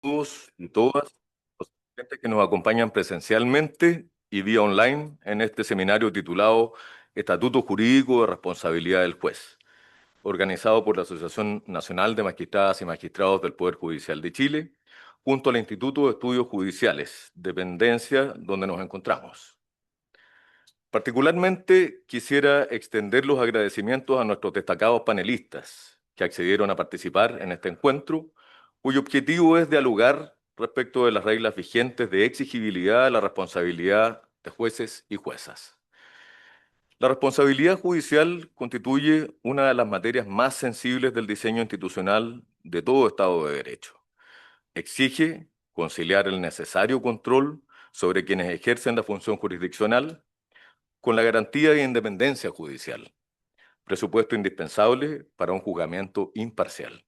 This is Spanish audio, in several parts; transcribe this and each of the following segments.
Todos y todas los estudiantes que nos acompañan presencialmente y vía online en este seminario titulado Estatuto Jurídico de Responsabilidad del Juez, organizado por la Asociación Nacional de Magistradas y Magistrados del Poder Judicial de Chile, junto al Instituto de Estudios Judiciales, dependencia donde nos encontramos. Particularmente quisiera extender los agradecimientos a nuestros destacados panelistas que accedieron a participar en este encuentro, cuyo objetivo es dialogar respecto de las reglas vigentes de exigibilidad de la responsabilidad de jueces y juezas. La responsabilidad judicial constituye una de las materias más sensibles del diseño institucional de todo Estado de Derecho. Exige conciliar el necesario control sobre quienes ejercen la función jurisdiccional con la garantía de independencia judicial, presupuesto indispensable para un juzgamiento imparcial.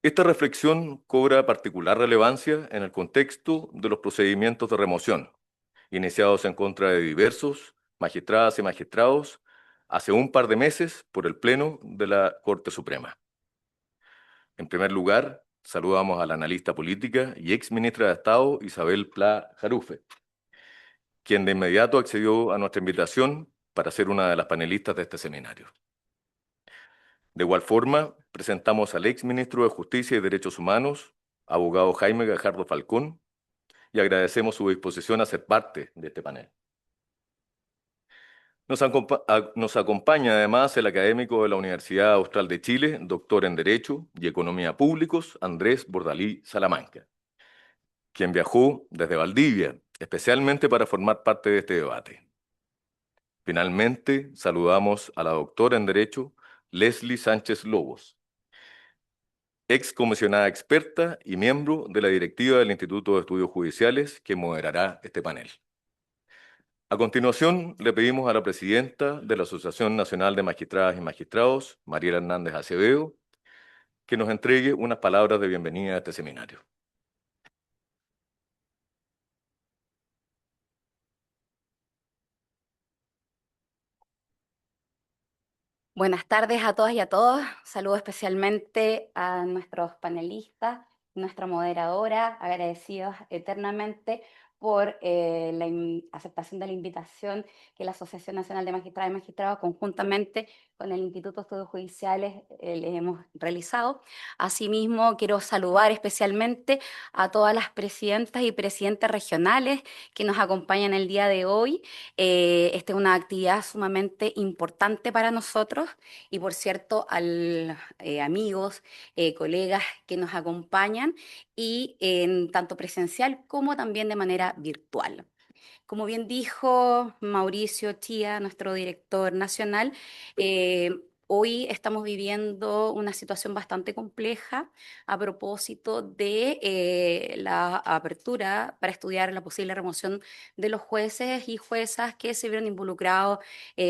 Esta reflexión cobra particular relevancia en el contexto de los procedimientos de remoción, iniciados en contra de diversos magistradas y magistrados hace un par de meses por el Pleno de la Corte Suprema. En primer lugar, saludamos a la analista política y ex ministra de Estado Isabel Pla Jarufe, quien de inmediato accedió a nuestra invitación para ser una de las panelistas de este seminario. De igual forma, presentamos al ex ministro de Justicia y Derechos Humanos, abogado Jaime Gajardo Falcón, y agradecemos su disposición a ser parte de este panel. Nos acompaña además el académico de la Universidad Austral de Chile, doctor en Derecho y Economía Públicos, Andrés Bordalí Salamanca, quien viajó desde Valdivia, especialmente para formar parte de este debate. Finalmente, saludamos a la doctora en Derecho, Leslie Sánchez Lobos, ex comisionada experta y miembro de la directiva del Instituto de Estudios Judiciales, que moderará este panel. A continuación, le pedimos a la presidenta de la Asociación Nacional de Magistradas y Magistrados, Mariela Hernández Acevedo, que nos entregue unas palabras de bienvenida a este seminario. Buenas tardes a todas y a todos. Saludo especialmente a nuestros panelistas, nuestra moderadora, agradecidos eternamente por la aceptación de la invitación que la Asociación Nacional de Magistradas y Magistrados, conjuntamente con el Instituto de Estudios Judiciales, les hemos realizado. Asimismo, quiero saludar especialmente a todas las presidentas y presidentes regionales que nos acompañan el día de hoy. Esta es una actividad sumamente importante para nosotros y, por cierto, a amigos, colegas que nos acompañan y en tanto presencial como también de manera virtual. Como bien dijo Mauricio Chía, nuestro director nacional, hoy estamos viviendo una situación bastante compleja a propósito de la apertura para estudiar la posible remoción de los jueces y juezas que se vieron involucrados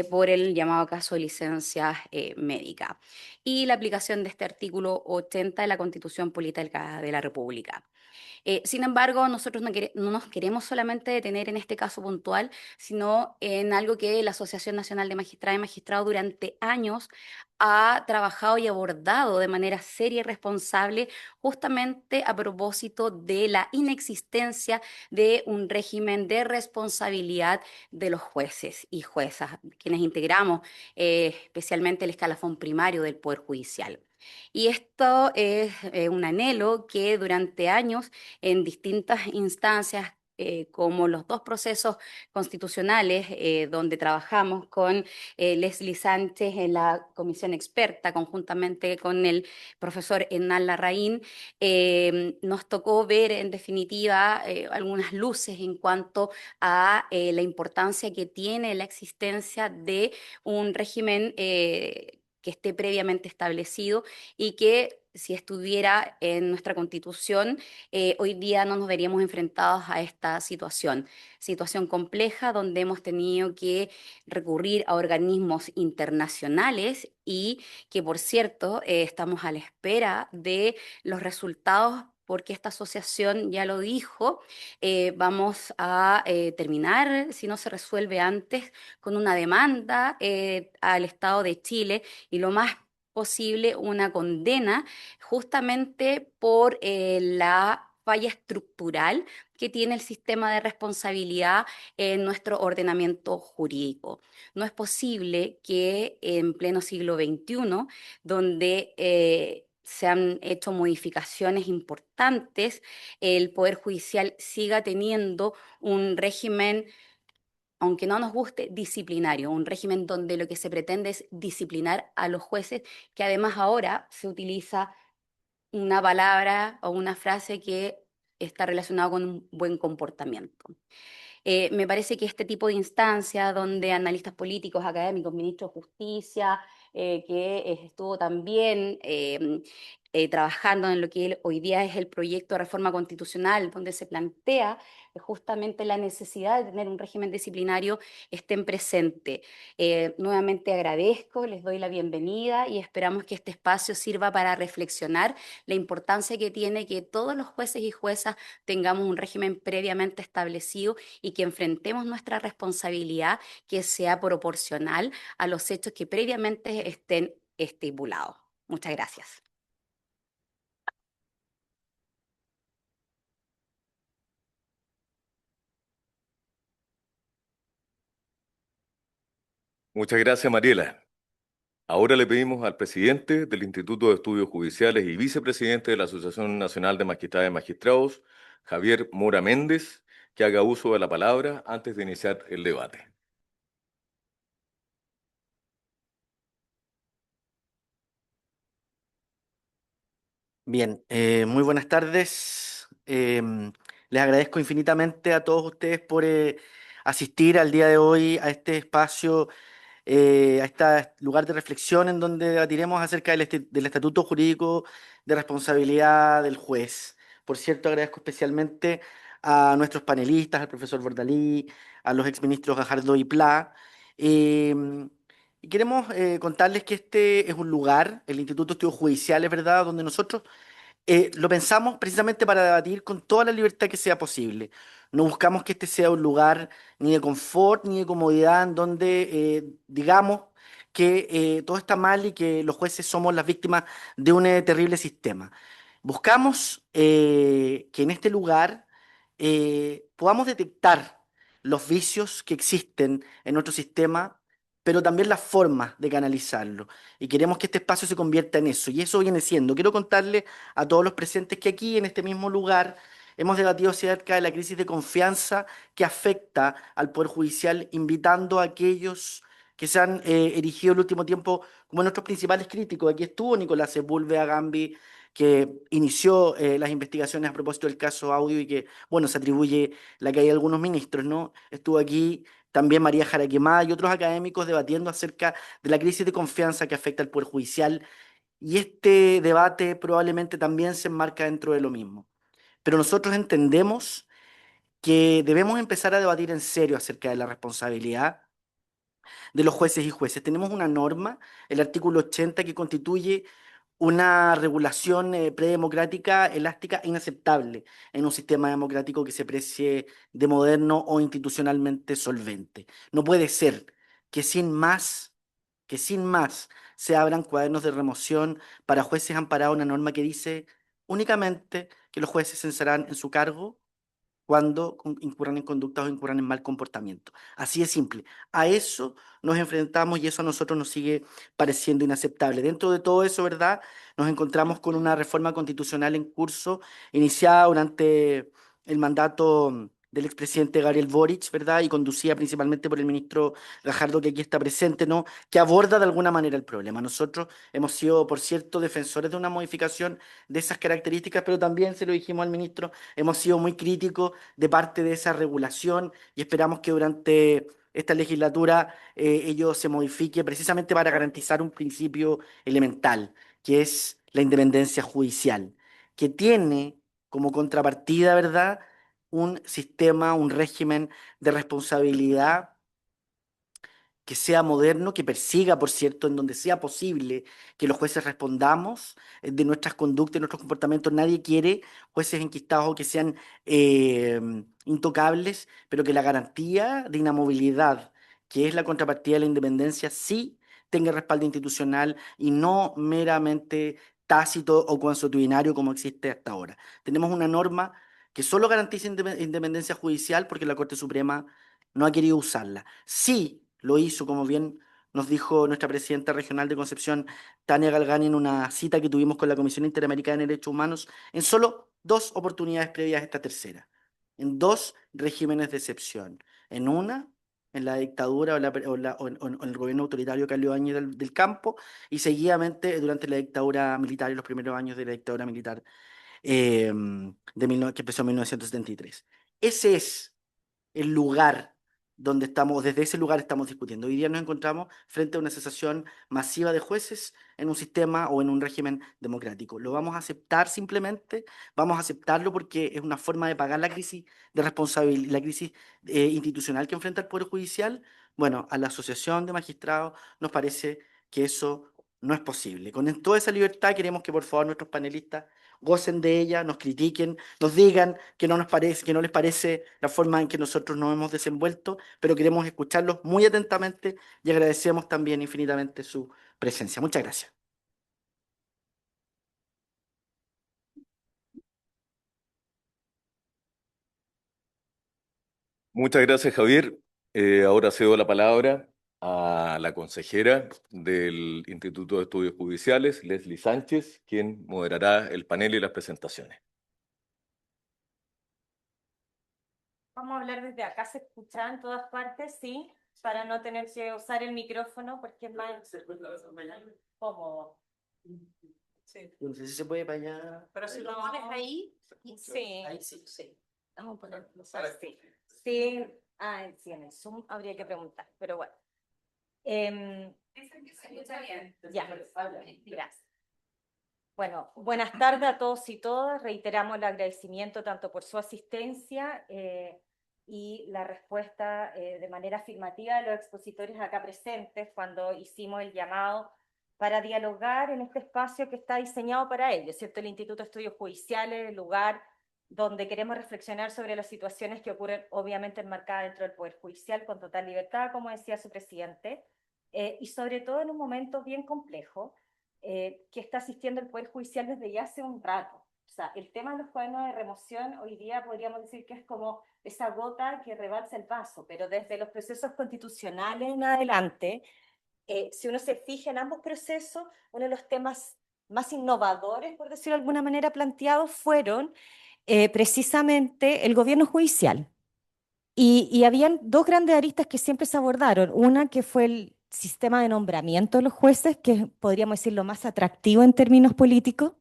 por el llamado caso de licencias médicas y la aplicación de este artículo 80 de la Constitución Política de la República. Sin embargo, nosotros no nos queremos solamente detener en este caso puntual, sino en algo que la Asociación Nacional de Magistradas y Magistrados durante años ha trabajado y abordado de manera seria y responsable, justamente a propósito de la inexistencia de un régimen de responsabilidad de los jueces y juezas, quienes integramos especialmente el escalafón primario del Poder Judicial. Y esto es un anhelo que durante años en distintas instancias, como los dos procesos constitucionales donde trabajamos con Leslie Sánchez en la comisión experta, conjuntamente con el profesor Hernán Larraín, nos tocó ver en definitiva algunas luces en cuanto a la importancia que tiene la existencia de un régimen que esté previamente establecido y que si estuviera en nuestra Constitución, hoy día no nos veríamos enfrentados a esta situación compleja donde hemos tenido que recurrir a organismos internacionales y que, por cierto, estamos a la espera de los resultados porque esta asociación ya lo dijo, vamos a terminar, si no se resuelve antes, con una demanda al Estado de Chile y lo más posible una condena justamente por la falla estructural que tiene el sistema de responsabilidad en nuestro ordenamiento jurídico. No es posible que en pleno siglo XXI, donde se han hecho modificaciones importantes, el Poder Judicial siga teniendo un régimen, aunque no nos guste, disciplinario, un régimen donde lo que se pretende es disciplinar a los jueces, que además ahora se utiliza una palabra o una frase que está relacionada con un buen comportamiento. Me parece que este tipo de instancias donde analistas políticos, académicos, ministros de Justicia, que estuvo también trabajando en lo que hoy día es el proyecto de reforma constitucional, donde se plantea justamente la necesidad de tener un régimen disciplinario, estén presentes. Nuevamente agradezco, les doy la bienvenida y esperamos que este espacio sirva para reflexionar la importancia que tiene que todos los jueces y juezas tengamos un régimen previamente establecido y que enfrentemos nuestra responsabilidad que sea proporcional a los hechos que previamente estén estipulados. Muchas gracias. Muchas gracias, Mariela. Ahora le pedimos al presidente del Instituto de Estudios Judiciales y vicepresidente de la Asociación Nacional de Magistradas y Magistrados, Javier Mora Méndez, que haga uso de la palabra antes de iniciar el debate. Bien, muy buenas tardes. Les agradezco infinitamente a todos ustedes por asistir al día de hoy a este espacio, a este lugar de reflexión en donde debatiremos acerca del estatuto jurídico de responsabilidad del juez. Por cierto, agradezco especialmente a nuestros panelistas, al profesor Bordalí, a los exministros Gajardo y Pla. Y queremos contarles que este es un lugar, el Instituto de Estudios Judiciales, ¿verdad?, donde nosotros lo pensamos precisamente para debatir con toda la libertad que sea posible. No buscamos que este sea un lugar ni de confort ni de comodidad en donde digamos que todo está mal y que los jueces somos las víctimas de un terrible sistema. Buscamos que en este lugar podamos detectar los vicios que existen en nuestro sistema, pero también las formas de canalizarlo. Y queremos que este espacio se convierta en eso. Y eso viene siendo. Quiero contarle a todos los presentes que aquí, en este mismo lugar, hemos debatido acerca de la crisis de confianza que afecta al Poder Judicial, invitando a aquellos que se han erigido en el último tiempo como nuestros principales críticos. Aquí estuvo Nicolás Sepúlveda Gambi, que inició las investigaciones a propósito del caso Audio y que, bueno, se atribuye la caída de algunos ministros, ¿no? Estuvo aquí también María Jaraquemada y otros académicos debatiendo acerca de la crisis de confianza que afecta al Poder Judicial, y este debate probablemente también se enmarca dentro de lo mismo. Pero nosotros entendemos que debemos empezar a debatir en serio acerca de la responsabilidad de los jueces y jueces. Tenemos una norma, el artículo 80, que constituye una regulación predemocrática, elástica e inaceptable en un sistema democrático que se precie de moderno o institucionalmente solvente. No puede ser que sin más se abran cuadernos de remoción para jueces amparados en una norma que dice únicamente que los jueces cesarán en su cargo cuando incurran en conductas o incurran en mal comportamiento. Así de simple. A eso nos enfrentamos y eso a nosotros nos sigue pareciendo inaceptable. Dentro de todo eso, ¿verdad? Nos encontramos con una reforma constitucional en curso, iniciada durante el mandato del expresidente Gabriel Boric, ¿verdad? Y conducida principalmente por el ministro Gajardo, que aquí está presente, ¿no? Que aborda de alguna manera el problema. Nosotros hemos sido, por cierto, defensores de una modificación de esas características, pero también se lo dijimos al ministro, hemos sido muy críticos de parte de esa regulación y esperamos que durante esta legislatura ello se modifique precisamente para garantizar un principio elemental, que es la independencia judicial, que tiene como contrapartida, ¿verdad?, un sistema, un régimen de responsabilidad que sea moderno, que persiga, por cierto, en donde sea posible que los jueces respondamos de nuestras conductas y nuestros comportamientos. Nadie quiere jueces enquistados o que sean eh, intocables, pero que la garantía de inamovilidad, que es la contrapartida de la independencia, sí tenga respaldo institucional y no meramente tácito o consuetudinario como existe hasta ahora. Tenemos una norma que solo garantiza independencia judicial porque la Corte Suprema no ha querido usarla. Sí lo hizo, como bien nos dijo nuestra presidenta regional de Concepción, Tania Galgani, en una cita que tuvimos con la Comisión Interamericana de Derechos Humanos, en solo 2 oportunidades previas a esta tercera, en 2 regímenes de excepción. En una, en la dictadura o en el gobierno autoritario de Carlos Ibáñez del Campo, y seguidamente durante la dictadura militar, en los primeros años de la dictadura militar que empezó en 1973. Ese es el lugar donde estamos, desde ese lugar estamos discutiendo. Hoy día nos encontramos frente a una cesación masiva de jueces en un sistema o en un régimen democrático. ¿Lo vamos a aceptar simplemente? Vamos a aceptarlo porque es una forma de pagar la crisis de responsabilidad, la crisis institucional que enfrenta el Poder Judicial. Bueno, a la Asociación de Magistrados nos parece que eso no es posible. Con toda esa libertad queremos que por favor nuestros panelistas gocen de ella, nos critiquen, nos digan que no nos parece, que no les parece la forma en que nosotros nos hemos desenvuelto, pero queremos escucharlos muy atentamente y agradecemos también infinitamente su presencia. Muchas gracias. Muchas gracias, Javier. Ahora cedo la palabra a la consejera del Instituto de Estudios Judiciales, Leslie Sánchez, quien moderará el panel y las presentaciones. Vamos a hablar desde acá, ¿se escucha en todas partes? Sí, para no tener que usar el micrófono porque es más cómodo. Sí. No sé si se puede para allá. Pero si lo pones ahí, sí. Ahí sí, sí. Vamos a ponerlo así. Sí, sí, en el Zoom habría que preguntar, pero bueno. Ya, gracias. Bueno, buenas tardes a todos y todas. Reiteramos el agradecimiento tanto por su asistencia y la respuesta de manera afirmativa de los expositores acá presentes cuando hicimos el llamado para dialogar en este espacio que está diseñado para ello, ¿cierto? El Instituto de Estudios Judiciales, el lugar donde queremos reflexionar sobre las situaciones que ocurren obviamente enmarcadas dentro del Poder Judicial con total libertad, como decía su presidente, y sobre todo en un momento bien complejo, que está asistiendo el Poder Judicial desde ya hace un rato. O sea, el tema de los cuadernos de remoción hoy día podríamos decir que es como esa gota que rebalsa el vaso, pero desde los procesos constitucionales en adelante, si uno se fija en ambos procesos, uno de los temas más innovadores, por decirlo de alguna manera, planteados fueron precisamente el gobierno judicial. Y habían 2 grandes aristas que siempre se abordaron. Una que fue el sistema de nombramiento de los jueces, que podríamos decir lo más atractivo en términos políticos,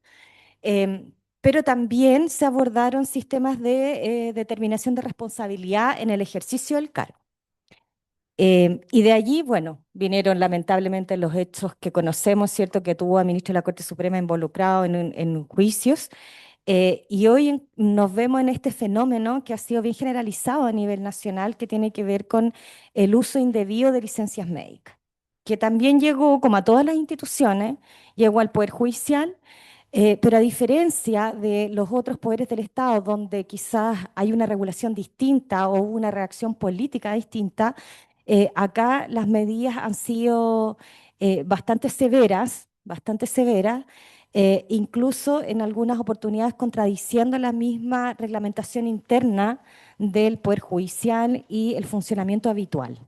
pero también se abordaron sistemas de determinación de responsabilidad en el ejercicio del cargo. Y de allí, bueno, vinieron lamentablemente los hechos que conocemos, ¿cierto? Que tuvo a ministro de la Corte Suprema involucrado en juicios. Y hoy nos vemos en este fenómeno que ha sido bien generalizado a nivel nacional, que tiene que ver con el uso indebido de licencias médicas, que también llegó, como a todas las instituciones, llegó al Poder Judicial, pero a diferencia de los otros poderes del Estado, donde quizás hay una regulación distinta o una reacción política distinta, acá las medidas han sido bastante severas, incluso en algunas oportunidades contradiciendo la misma reglamentación interna del Poder Judicial y el funcionamiento habitual.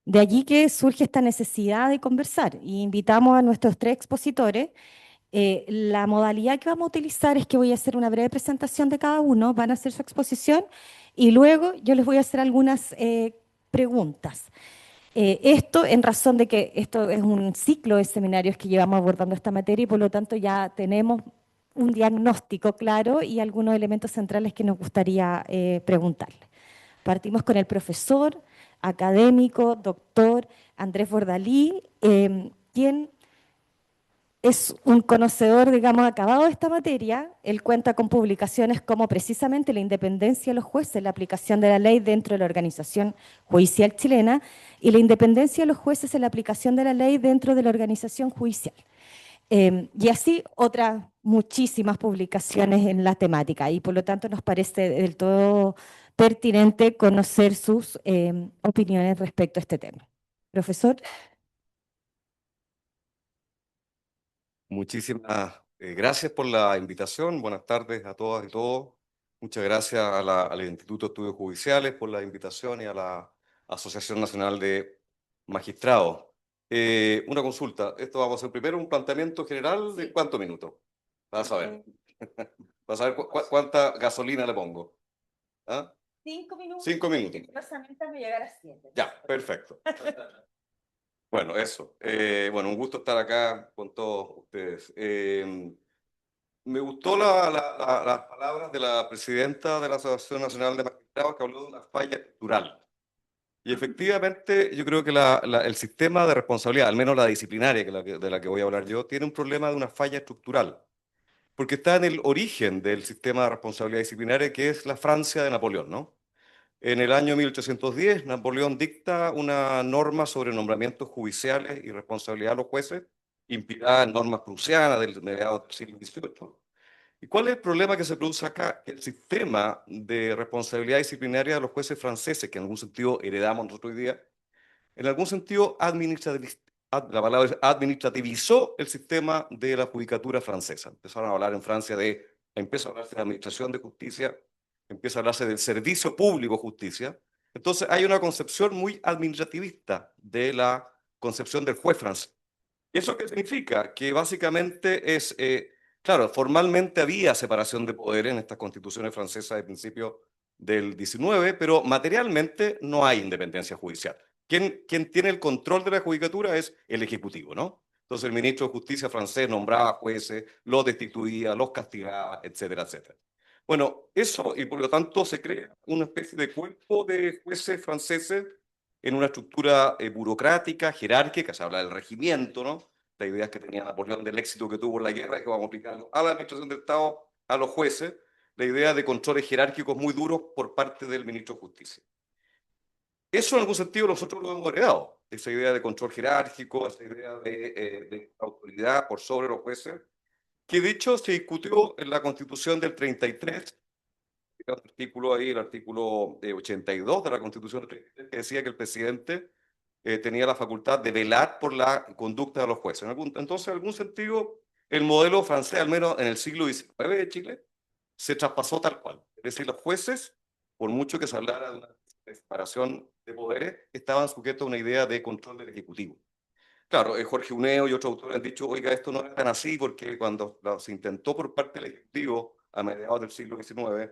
De allí que surge esta necesidad de conversar y invitamos a nuestros 3 expositores. La modalidad que vamos a utilizar es que voy a hacer una breve presentación de cada uno, van a hacer su exposición y luego yo les voy a hacer algunas preguntas. Esto en razón de que esto es un ciclo de seminarios que llevamos abordando esta materia y por lo tanto ya tenemos un diagnóstico claro y algunos elementos centrales que nos gustaría preguntarle. Partimos con el profesor, académico, doctor Andrés Bordalí, quien es un conocedor, digamos, acabado de esta materia. Él cuenta con publicaciones como precisamente la independencia de los jueces, la aplicación de la ley dentro de la organización judicial chilena y la independencia de los jueces en la aplicación de la ley dentro de la organización judicial. Y así otras muchísimas publicaciones en la temática y por lo tanto nos parece del todo pertinente conocer sus opiniones respecto a este tema. Profesor. Muchísimas gracias por la invitación. Buenas tardes a todas y todos. Muchas gracias al Instituto de Estudios Judiciales por la invitación y a la Asociación Nacional de Magistrados. Una consulta. Esto vamos a hacer primero un planteamiento general de ¿cuántos minutos? Vas a ver. Vas a ver cuánta gasolina le pongo. ¿Ah? 5 minutos. 5 minutos. Supuestamente llegar a 7. Ya, perfecto. Bueno, eso. Bueno, un gusto estar acá con todos ustedes. Me gustó las palabras de la presidenta de la Asociación Nacional de Magistrados, que habló de una falla estructural. Y efectivamente, yo creo que el sistema de responsabilidad, al menos la disciplinaria de la que voy a hablar yo, tiene un problema de una falla estructural, porque está en el origen del sistema de responsabilidad disciplinaria, que es la Francia de Napoleón, ¿no? En el año 1810, Napoleón dicta una norma sobre nombramientos judiciales y responsabilidad de los jueces, inspirada en normas prusianas del mediados del siglo XVIII. ¿Y cuál es el problema que se produce acá? Que el sistema de responsabilidad disciplinaria de los jueces franceses, que en algún sentido heredamos nosotros hoy día, en algún sentido la palabra es administrativizó el sistema de la judicatura francesa. Empezaron a hablar en Francia empieza a hablarse de administración de justicia, empieza a hablarse del servicio público justicia. Entonces hay una concepción muy administrativista de la concepción del juez francés. ¿Eso qué significa? Que básicamente es, claro, formalmente había separación de poderes en estas constituciones francesas de principio del 19, pero materialmente no hay independencia judicial. Quien tiene el control de la judicatura es el Ejecutivo, ¿no? Entonces el ministro de Justicia francés nombraba jueces, los destituía, los castigaba, etcétera, etcétera. Bueno, eso, y por lo tanto se crea una especie de cuerpo de jueces franceses en una estructura burocrática, jerárquica, se habla del regimiento, ¿no? La idea es que tenía Napoleón del éxito que tuvo en la guerra, que vamos a aplicarlo a la administración del Estado, a los jueces, la idea de controles jerárquicos muy duros por parte del ministro de Justicia. Eso en algún sentido nosotros lo hemos heredado, esa idea de control jerárquico, esa idea de autoridad por sobre los jueces, que de hecho se discutió en la Constitución del 33, el artículo ahí, el artículo 82 de la Constitución del 33, que decía que el presidente tenía la facultad de velar por la conducta de los jueces. Entonces, en algún sentido, el modelo francés, al menos en el siglo XIX de Chile, se traspasó tal cual. Es decir, los jueces, por mucho que se hablara de una separación de poderes, estaban sujetos a una idea de control del Ejecutivo. Claro, Jorge Uneo y otros autores han dicho, oiga, esto no es tan así, porque cuando se intentó por parte del Ejecutivo a mediados del siglo XIX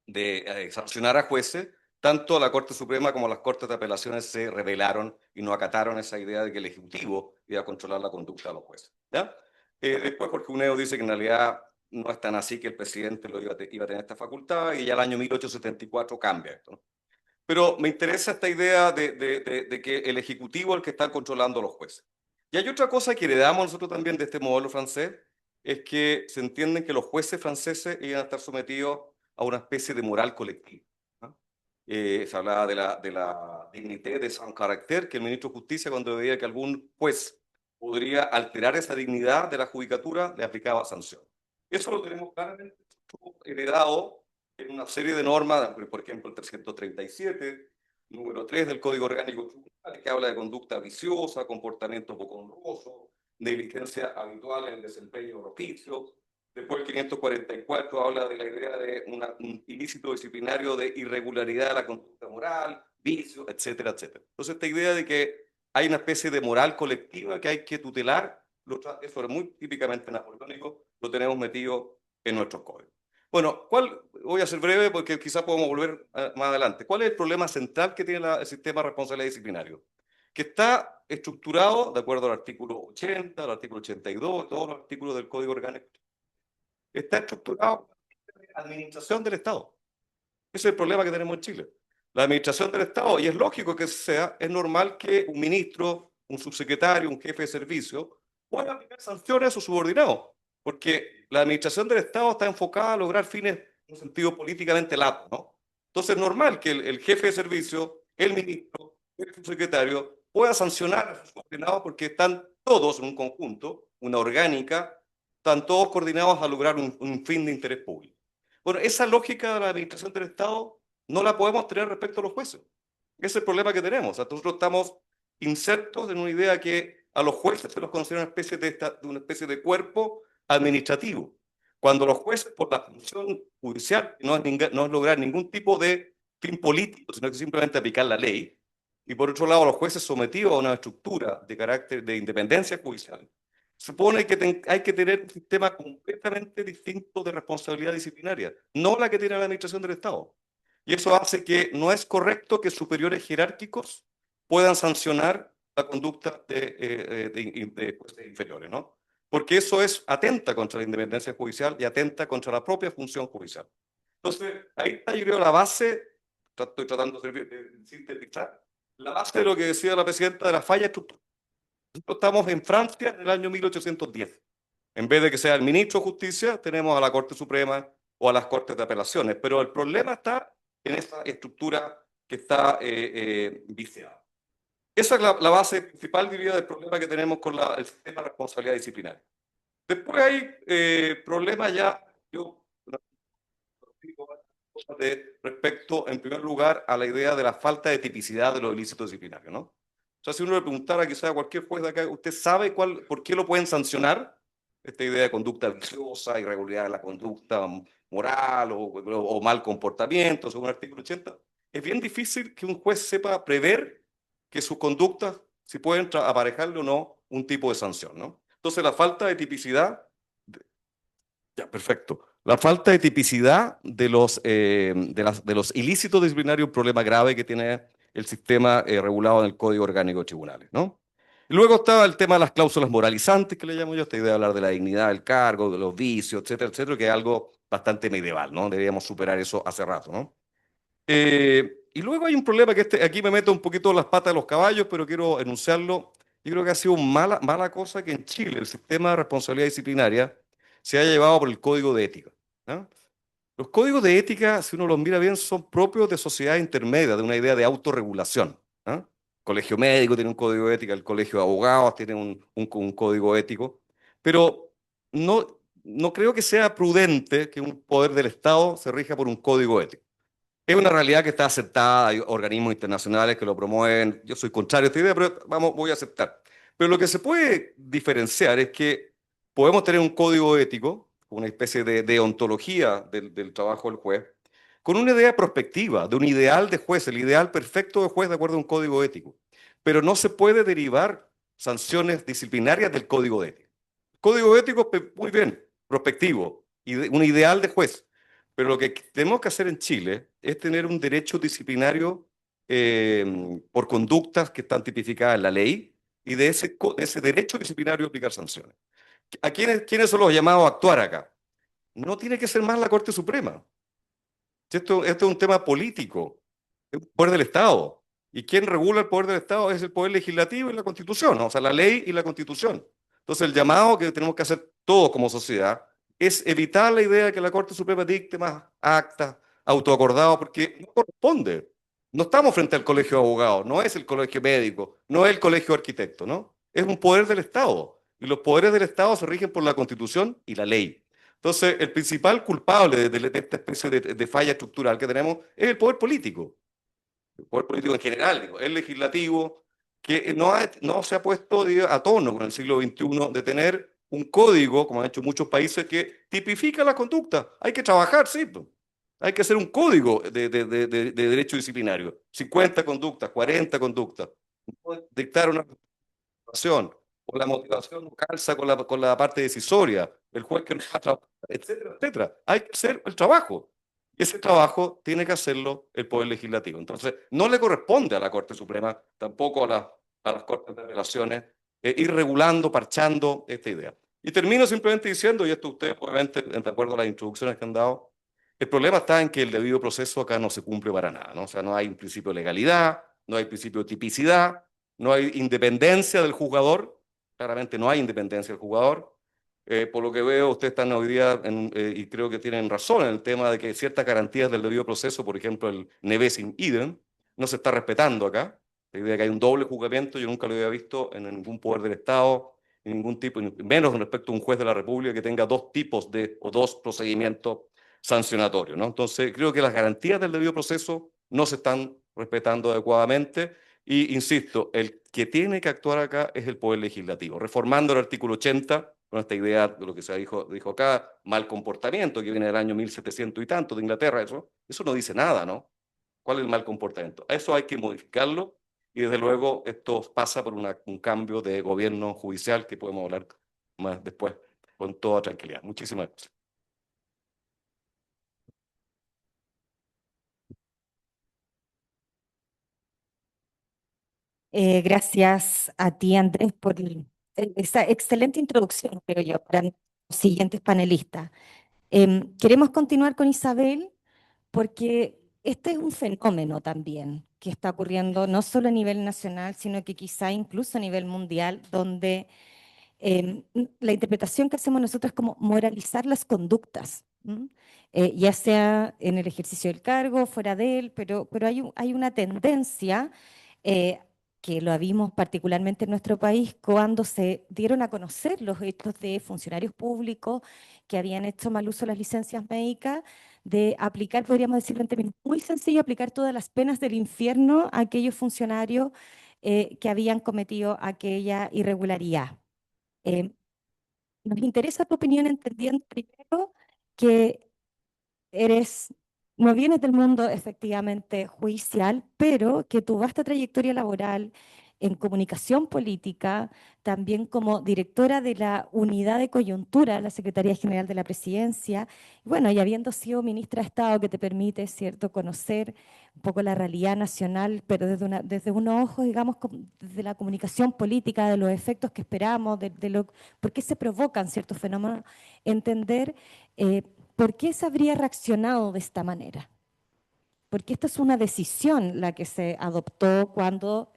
de sancionar a jueces, tanto la Corte Suprema como las Cortes de Apelaciones se rebelaron y no acataron esa idea de que el Ejecutivo iba a controlar la conducta de los jueces. ¿Ya? Después Jorge Uneo dice que en realidad no es tan así, que el presidente iba a tener esta facultad, y ya el año 1874 cambia esto, ¿no? Pero me interesa esta idea de que el Ejecutivo es el que está controlando a los jueces. Y hay otra cosa que heredamos nosotros también de este modelo francés, es que se entiende que los jueces franceses iban a estar sometidos a una especie de moral colectiva, ¿no? Se hablaba de la dignité de sans caractère, que el ministro de Justicia, cuando veía que algún juez podría alterar esa dignidad de la judicatura, le aplicaba sanción. Eso lo tenemos claramente heredado en una serie de normas, por ejemplo el 337, número 3 del Código Orgánico Tribunal, que habla de conducta viciosa, comportamiento poco honroso, negligencia habitual en el desempeño de los oficios. Después el 544 habla de la idea de un ilícito disciplinario de irregularidad de la conducta moral, vicio, etcétera, etcétera. Entonces esta idea de que hay una especie de moral colectiva que hay que tutelar, eso es muy típicamente napoleónico, lo tenemos metido en nuestros códigos. Bueno, voy a ser breve porque quizás podemos volver más adelante. ¿Cuál es el problema central que tiene el sistema de responsabilidad disciplinario? Que está estructurado de acuerdo al artículo 80, al artículo 82, todos los artículos del Código Orgánico. Está estructurado en la administración del Estado. Ese es el problema que tenemos en Chile. La administración del Estado, y es lógico que sea, es normal que un ministro, un subsecretario, un jefe de servicio pueda aplicar sanciones a sus subordinados, porque la administración del Estado está enfocada a lograr fines en un sentido políticamente lato, ¿no? Entonces es normal que el jefe de servicio, el ministro, el subsecretario pueda sancionar a sus subordinados porque están todos en un conjunto, una orgánica, están todos coordinados a lograr un fin de interés público. Bueno, esa lógica de la administración del Estado no la podemos tener respecto a los jueces. Ese es el problema que tenemos. O sea, nosotros estamos insertos en una idea que a los jueces se los considera una especie de cuerpo administrativo. Cuando los jueces, por la función judicial, no es lograr ningún tipo de fin político, sino que simplemente aplicar la ley, y por otro lado, los jueces sometidos a una estructura de carácter de independencia judicial, supone que hay que tener un sistema completamente distinto de responsabilidad disciplinaria, no la que tiene la administración del Estado. Y eso hace que no es correcto que superiores jerárquicos puedan sancionar la conducta de jueces inferiores, ¿no? Porque eso atenta contra la independencia judicial y atenta contra la propia función judicial. Entonces, ahí está, yo creo, la base, estoy tratando de sintetizar, la base de lo que decía la presidenta de la falla estructural. Nosotros estamos en Francia en el año 1810. En vez de que sea el ministro de Justicia, tenemos a la Corte Suprema o a las Cortes de Apelaciones. Pero el problema está en esa estructura que está viciada. Esa es la base principal, diría, del problema que tenemos con el sistema de responsabilidad disciplinaria. Después hay problemas ya, respecto, en primer lugar, a la idea de la falta de tipicidad de los ilícitos disciplinarios, ¿no? O sea, si uno le preguntara quizá a cualquier juez de acá, ¿usted sabe por qué lo pueden sancionar? Esta idea de conducta viciosa, irregularidad de la conducta moral o mal comportamiento, según el artículo 80. Es bien difícil que un juez sepa prever que sus conductas, si pueden aparejarle o no un tipo de sanción, ¿no? Entonces, la falta de tipicidad... Ya, perfecto. La falta de tipicidad de los ilícitos disciplinarios es un problema grave que tiene el sistema regulado en el Código Orgánico de Tribunales, ¿no? Y luego estaba el tema de las cláusulas moralizantes, que le llamo yo, esta idea de hablar de la dignidad del cargo, de los vicios, etcétera, que es algo bastante medieval, ¿no? Deberíamos superar eso hace rato, ¿no? Y luego hay un problema que aquí me meto un poquito las patas de los caballos, pero quiero enunciarlo. Yo creo que ha sido mala cosa que en Chile el sistema de responsabilidad disciplinaria se haya llevado por el código de ética, ¿no? Los códigos de ética, si uno los mira bien, son propios de sociedades intermedias, de una idea de autorregulación, ¿no? El colegio médico tiene un código de ética, el colegio de abogados tiene un código ético, pero no creo que sea prudente que un poder del Estado se rija por un código ético. Es una realidad que está aceptada, hay organismos internacionales que lo promueven, yo soy contrario a esta idea, pero voy a aceptar. Pero lo que se puede diferenciar es que podemos tener un código ético, una especie de deontología del trabajo del juez, con una idea prospectiva, de un ideal de juez, el ideal perfecto de juez de acuerdo a un código ético. Pero no se puede derivar sanciones disciplinarias del código ético. El código ético, muy bien, prospectivo, un ideal de juez. Pero lo que tenemos que hacer en Chile es tener un derecho disciplinario por conductas que están tipificadas en la ley y de ese derecho disciplinario aplicar sanciones. ¿Quiénes son los llamados a actuar acá? No tiene que ser más la Corte Suprema. Esto es un tema político, es un poder del Estado. ¿Y quién regula el poder del Estado? Es el poder legislativo y la Constitución, ¿no? O sea, la ley y la Constitución. Entonces, el llamado que tenemos que hacer todos como sociedad es evitar la idea de que la Corte Suprema dicte más actas, autoacordados, porque no corresponde. No estamos frente al colegio de abogados, no es el colegio médico, no es el colegio de arquitectos, ¿no? Es un poder del Estado. Y los poderes del Estado se rigen por la Constitución y la ley. Entonces, el principal culpable de esta especie de falla estructural que tenemos es el poder político. El poder político en general, digo, el legislativo, que no se ha puesto a tono con el siglo XXI de tener un código, como han hecho muchos países, que tipifica la conducta. Hay que trabajar, sí. Hay que hacer un código de derecho disciplinario. 50 conductas, 40 conductas. Dictar una motivación, o la motivación no calza con la parte decisoria, el juez que no va a trabajar, etcétera, etcétera. Hay que hacer el trabajo. Y ese trabajo tiene que hacerlo el Poder Legislativo. Entonces, no le corresponde a la Corte Suprema, tampoco a las Cortes de Apelaciones, ir regulando, parchando esta idea. Y termino simplemente diciendo, y esto ustedes obviamente, de acuerdo a las introducciones que han dado, el problema está en que el debido proceso acá no se cumple para nada, ¿no? O sea, no hay un principio de legalidad, no hay principio de tipicidad, no hay independencia del juzgador, claramente no hay independencia del jugador. Por lo que veo, ustedes están hoy día, y creo que tienen razón en el tema de que ciertas garantías del debido proceso, por ejemplo, el neves in idem, no se está respetando acá. La idea de que hay un doble juzgamiento, yo nunca lo había visto en ningún poder del Estado, en ningún tipo, menos respecto a un juez de la República que tenga dos tipos o dos procedimientos sancionatorios, ¿no? Entonces, creo que las garantías del debido proceso no se están respetando adecuadamente Y insisto, el que tiene que actuar acá es el Poder Legislativo, reformando el artículo 80, con esta idea de lo que se dijo acá, mal comportamiento, que viene del año 1700 y tanto de Inglaterra, eso no dice nada, ¿no? ¿Cuál es el mal comportamiento? Eso hay que modificarlo y desde luego esto pasa por un cambio de gobierno judicial que podemos hablar más después con toda tranquilidad. Muchísimas gracias. Gracias a ti, Andrés, por esa excelente introducción, creo yo, para los siguientes panelistas. Queremos continuar con Isabel porque este es un fenómeno también que está ocurriendo no solo a nivel nacional, sino que quizá incluso a nivel mundial, donde la interpretación que hacemos nosotros es como moralizar las conductas, ¿m? Ya sea en el ejercicio del cargo, fuera de él, pero hay una tendencia eh, que lo vimos particularmente en nuestro país cuando se dieron a conocer los hechos de funcionarios públicos que habían hecho mal uso de las licencias médicas, de aplicar, podríamos decirlo en términos muy sencillos, aplicar todas las penas del infierno a aquellos funcionarios que habían cometido aquella irregularidad. Eh, Nos interesa tu opinión entendiendo primero que eres, no vienes del mundo efectivamente judicial, pero que tu vasta trayectoria laboral en comunicación política, también como directora de la unidad de coyuntura de la Secretaría General de la Presidencia, bueno, y habiendo sido ministra de Estado que te permite, ¿cierto?, conocer un poco la realidad nacional, pero desde unos ojos, digamos, desde la comunicación política, de los efectos que esperamos, por qué se provocan ciertos fenómenos, entender eh, ¿por qué se habría reaccionado de esta manera? Porque esta es una decisión la que se adoptó cuando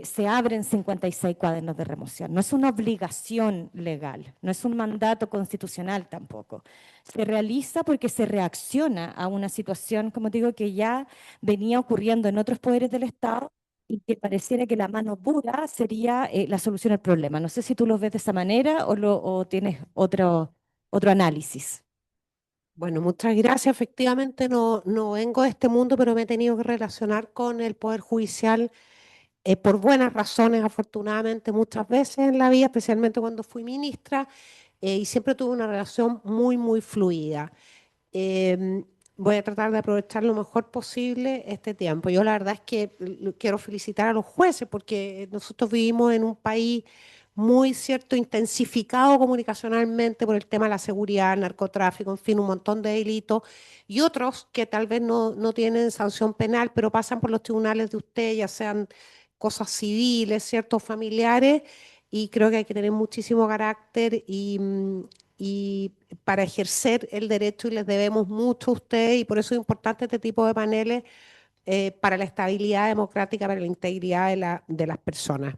se abren 56 cuadernos de remoción. No es una obligación legal, no es un mandato constitucional tampoco. Se realiza porque se reacciona a una situación, como digo, que ya venía ocurriendo en otros poderes del Estado y que pareciera que la mano pura sería la solución al problema. No sé si tú lo ves de esa manera o tienes otro análisis. Bueno, muchas gracias. Efectivamente, no vengo de este mundo, pero me he tenido que relacionar con el Poder Judicial por buenas razones, afortunadamente, muchas veces en la vida, especialmente cuando fui ministra, y siempre tuve una relación muy, muy fluida. Voy a tratar de aprovechar lo mejor posible este tiempo. Yo la verdad es que quiero felicitar a los jueces porque nosotros vivimos en un país muy cierto, intensificado comunicacionalmente por el tema de la seguridad, el narcotráfico, en fin, un montón de delitos, y otros que tal vez no tienen sanción penal, pero pasan por los tribunales de usted, ya sean cosas civiles, ciertos familiares, y creo que hay que tener muchísimo carácter y para ejercer el derecho y les debemos mucho a ustedes y por eso es importante este tipo de paneles para la estabilidad democrática, para la integridad de las personas.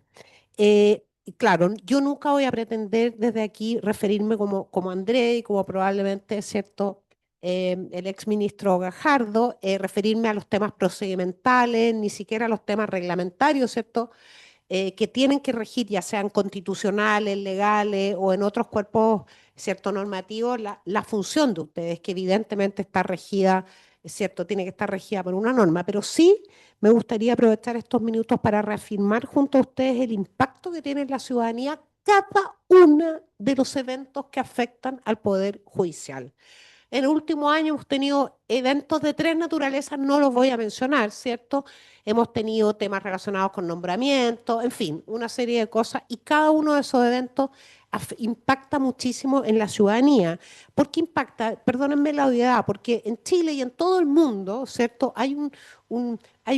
Y claro, yo nunca voy a pretender desde aquí referirme como André y como probablemente, ¿cierto? El exministro Gajardo, referirme a los temas procedimentales, ni siquiera a los temas reglamentarios, ¿cierto? Que tienen que regir, ya sean constitucionales, legales o en otros cuerpos, ¿cierto? Normativos, la función de ustedes, que evidentemente está regida, ¿cierto? Tiene que estar regida por una norma, pero sí me gustaría aprovechar estos minutos para reafirmar junto a ustedes el impacto que tiene en la ciudadanía cada uno de los eventos que afectan al Poder Judicial. En el último año hemos tenido eventos de tres naturalezas, no los voy a mencionar, ¿cierto? Hemos tenido temas relacionados con nombramiento, en fin, una serie de cosas y cada uno de esos eventos impacta muchísimo en la ciudadanía. ¿Por qué impacta? Perdónenme la obviedad, porque en Chile y en todo el mundo, ¿cierto? Hay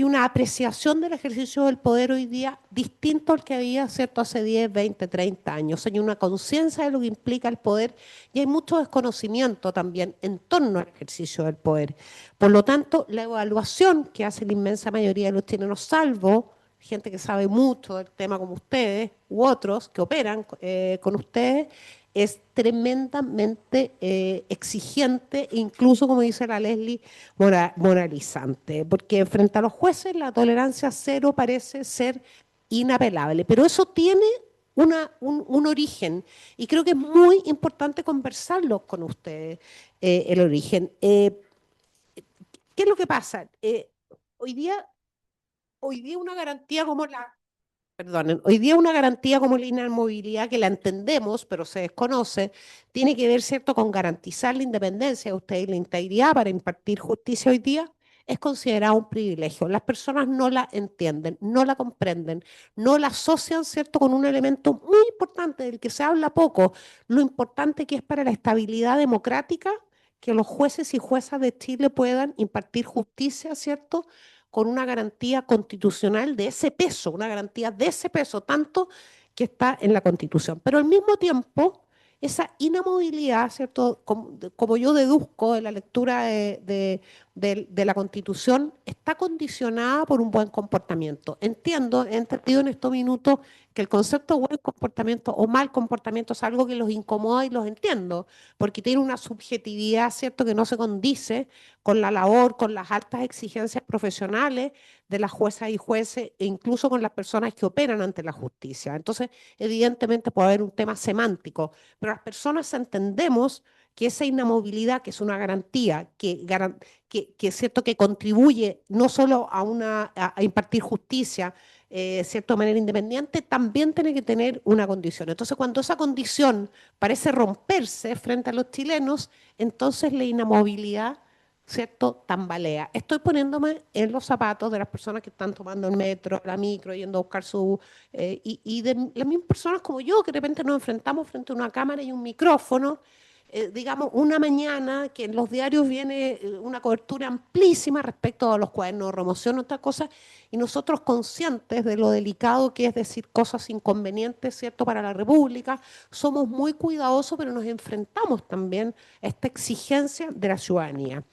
una apreciación del ejercicio del poder hoy día distinto al que había, ¿cierto? Hace 10, 20, 30 años. Hay una conciencia de lo que implica el poder y hay mucho desconocimiento también en torno al ejercicio del poder. Por lo tanto, la evaluación que hace la inmensa mayoría de los chilenos, salvo gente que sabe mucho del tema como ustedes u otros que operan con ustedes, es tremendamente exigente, incluso, como dice la Leslie, moralizante, porque frente a los jueces la tolerancia cero parece ser inapelable, pero eso tiene un origen y creo que es muy importante conversarlo con ustedes, el origen. ¿Qué es lo que pasa? Hoy día hoy día una garantía como perdonen, hoy día una garantía como la inamovilidad, que la entendemos, pero se desconoce, tiene que ver, ¿cierto?, con garantizar la independencia de usted y la integridad para impartir justicia hoy día, es considerado un privilegio. Las personas no la entienden, no la comprenden, no la asocian, ¿cierto?, con un elemento muy importante del que se habla poco, lo importante que es para la estabilidad democrática que los jueces y juezas de Chile puedan impartir justicia, ¿cierto?, con una garantía constitucional de ese peso, una garantía de ese peso, tanto que está en la Constitución. Pero al mismo tiempo, esa inamovilidad, ¿cierto? Como yo deduzco de la lectura de la Constitución, está condicionada por un buen comportamiento. He entendido en estos minutos que el concepto de buen comportamiento o mal comportamiento es algo que los incomoda y los entiendo, porque tiene una subjetividad, ¿cierto?, que no se condice con la labor, con las altas exigencias profesionales de las juezas y jueces e incluso con las personas que operan ante la justicia. Entonces, evidentemente puede haber un tema semántico, pero las personas entendemos que esa inamovilidad, que es una garantía, que es cierto que contribuye no solo a impartir justicia, cierto, de manera independiente, también tiene que tener una condición. Entonces, cuando esa condición parece romperse frente a los chilenos, entonces la inamovilidad, ¿cierto?, tambalea. Estoy poniéndome en los zapatos de las personas que están tomando el metro, la micro, yendo a buscar y de las mismas personas como yo, que de repente nos enfrentamos frente a una cámara y un micrófono, digamos, una mañana que en los diarios viene una cobertura amplísima respecto a los cuadernos de remoción, otras cosas, y nosotros conscientes de lo delicado que es decir cosas inconvenientes, ¿cierto?, para la República, somos muy cuidadosos, pero nos enfrentamos también a esta exigencia de la ciudadanía.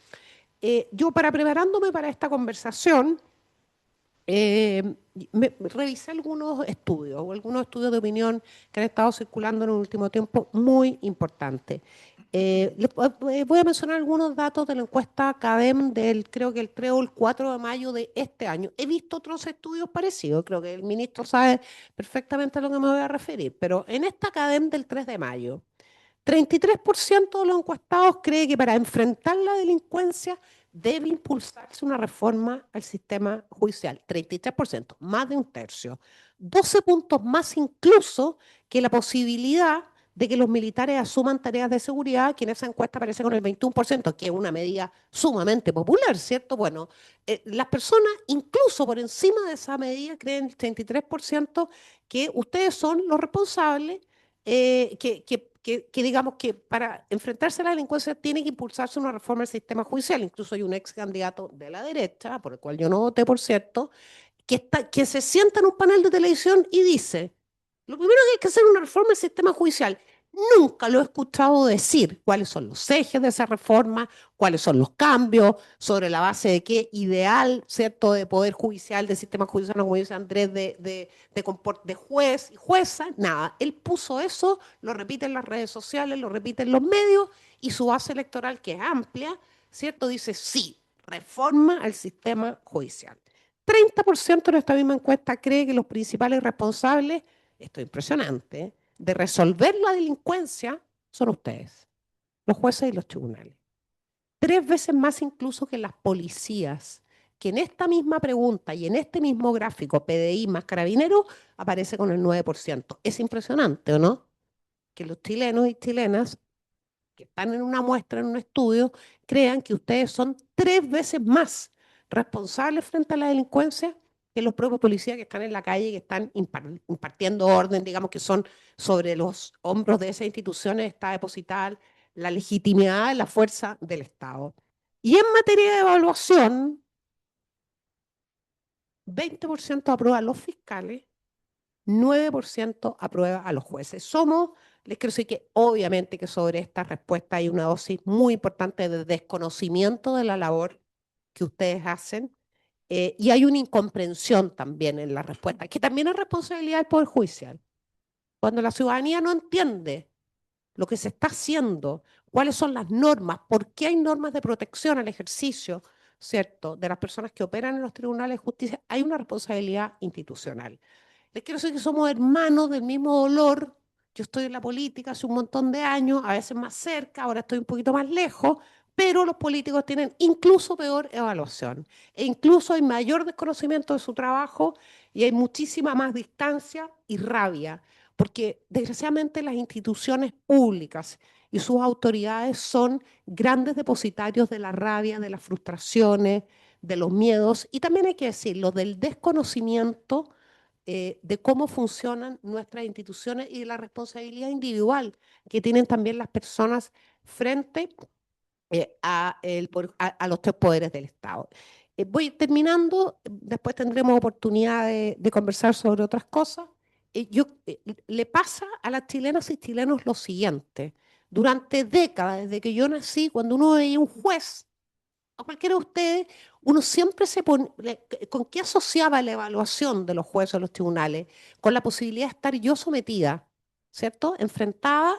Yo preparándome para esta conversación, revisé algunos estudios de opinión que han estado circulando en el último tiempo muy importantes. Voy a mencionar algunos datos de la encuesta CADEM creo que el 3 o el 4 de mayo de este año. He visto otros estudios parecidos, creo que el ministro sabe perfectamente a lo que me voy a referir, pero en esta CADEM del 3 de mayo, 33% de los encuestados cree que para enfrentar la delincuencia debe impulsarse una reforma al sistema judicial. 33%, más de un tercio. 12 puntos más incluso que la posibilidad de que los militares asuman tareas de seguridad, que en esa encuesta aparece con el 21%, que es una medida sumamente popular, ¿cierto? Bueno, las personas, incluso por encima de esa medida, creen el 33% que ustedes son los responsables, que digamos que para enfrentarse a la delincuencia tiene que impulsarse una reforma del sistema judicial. Incluso hay un ex candidato de la derecha, por el cual yo no voté, por cierto, que se sienta en un panel de televisión y dice, lo primero que hay que hacer es una reforma del sistema judicial. Nunca lo he escuchado decir cuáles son los ejes de esa reforma, cuáles son los cambios, sobre la base de qué ideal, ¿cierto?, de poder judicial, de sistema judicial, como dice Andrés, de juez y jueza, nada. Él puso eso, lo repite en las redes sociales, lo repite en los medios, y su base electoral, que es amplia, ¿cierto?, dice sí, reforma al sistema judicial. 30% de esta misma encuesta cree que los principales responsables, esto es impresionante, de resolver la delincuencia son ustedes, los jueces y los tribunales. 3 veces más incluso que las policías, que en esta misma pregunta y en este mismo gráfico, PDI más Carabineros, aparece con el 9%. Es impresionante, ¿o no? Que los chilenos y chilenas que están en una muestra, en un estudio, crean que ustedes son 3 veces más responsables frente a la delincuencia que los propios policías que están en la calle, que están impartiendo orden, digamos que son sobre los hombros de esas instituciones, está depositada la legitimidad, la fuerza del Estado. Y en materia de evaluación, 20% aprueba a los fiscales, 9% aprueba a los jueces. Les quiero decir que obviamente que sobre esta respuesta hay una dosis muy importante de desconocimiento de la labor que ustedes hacen, y hay una incomprensión también en la respuesta, que también es responsabilidad del Poder Judicial. Cuando la ciudadanía no entiende lo que se está haciendo, cuáles son las normas, por qué hay normas de protección al ejercicio, ¿cierto?, de las personas que operan en los tribunales de justicia, hay una responsabilidad institucional. Les quiero decir que somos hermanos del mismo dolor. Yo estoy en la política hace un montón de años, a veces más cerca, ahora estoy un poquito más lejos, pero los políticos tienen incluso peor evaluación e incluso hay mayor desconocimiento de su trabajo y hay muchísima más distancia y rabia, porque desgraciadamente las instituciones públicas y sus autoridades son grandes depositarios de la rabia, de las frustraciones, de los miedos y también hay que decirlo, del desconocimiento de cómo funcionan nuestras instituciones y de la responsabilidad individual que tienen también las personas frente a los tres poderes del Estado. Voy terminando, después tendremos oportunidad de conversar sobre otras cosas. Le pasa a las chilenas y chilenos lo siguiente. Durante décadas, desde que yo nací, cuando uno veía un juez, a cualquiera de ustedes, uno siempre se pone, ¿con qué asociaba la evaluación de los jueces de los tribunales? Con la posibilidad de estar yo sometida, ¿cierto? Enfrentada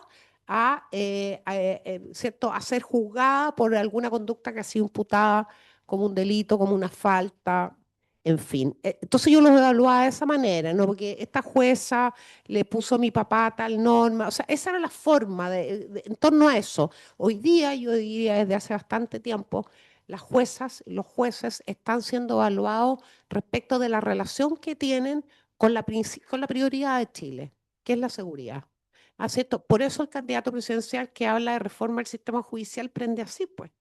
¿cierto? A ser juzgada por alguna conducta que ha sido imputada como un delito, como una falta, en fin. Entonces yo los evaluaba de esa manera, ¿no? Porque esta jueza le puso a mi papá tal norma, o sea, esa era la forma en torno a eso. Hoy día, yo diría desde hace bastante tiempo, las juezas y los jueces están siendo evaluados respecto de la relación que tienen con la prioridad de Chile, que es la seguridad. ¿Acepto? Por eso el candidato presidencial que habla de reforma del sistema judicial prende así, pues,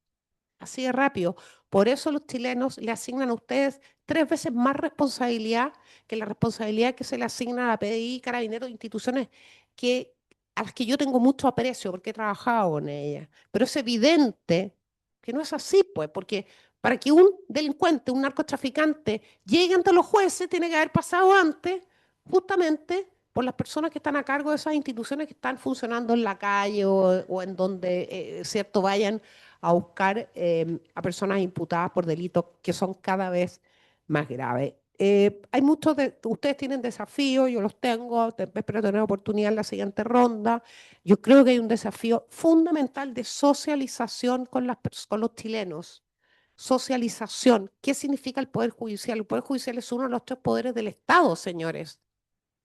así de rápido. Por eso los chilenos le asignan a ustedes 3 veces más responsabilidad que la responsabilidad que se le asigna a la PDI, Carabineros, instituciones que, a las que yo tengo mucho aprecio porque he trabajado con ellas. Pero es evidente que no es así, pues, porque para que un delincuente, un narcotraficante llegue ante los jueces, tiene que haber pasado antes, justamente por las personas que están a cargo de esas instituciones que están funcionando en la calle o en donde, ¿cierto?, vayan a buscar a personas imputadas por delitos que son cada vez más graves. Hay muchos ustedes tienen desafíos, yo los tengo, espero tener oportunidad en la siguiente ronda. Yo creo que hay un desafío fundamental de socialización con los chilenos. Socialización. ¿Qué significa el Poder Judicial? El Poder Judicial es uno de los tres poderes del Estado, señores.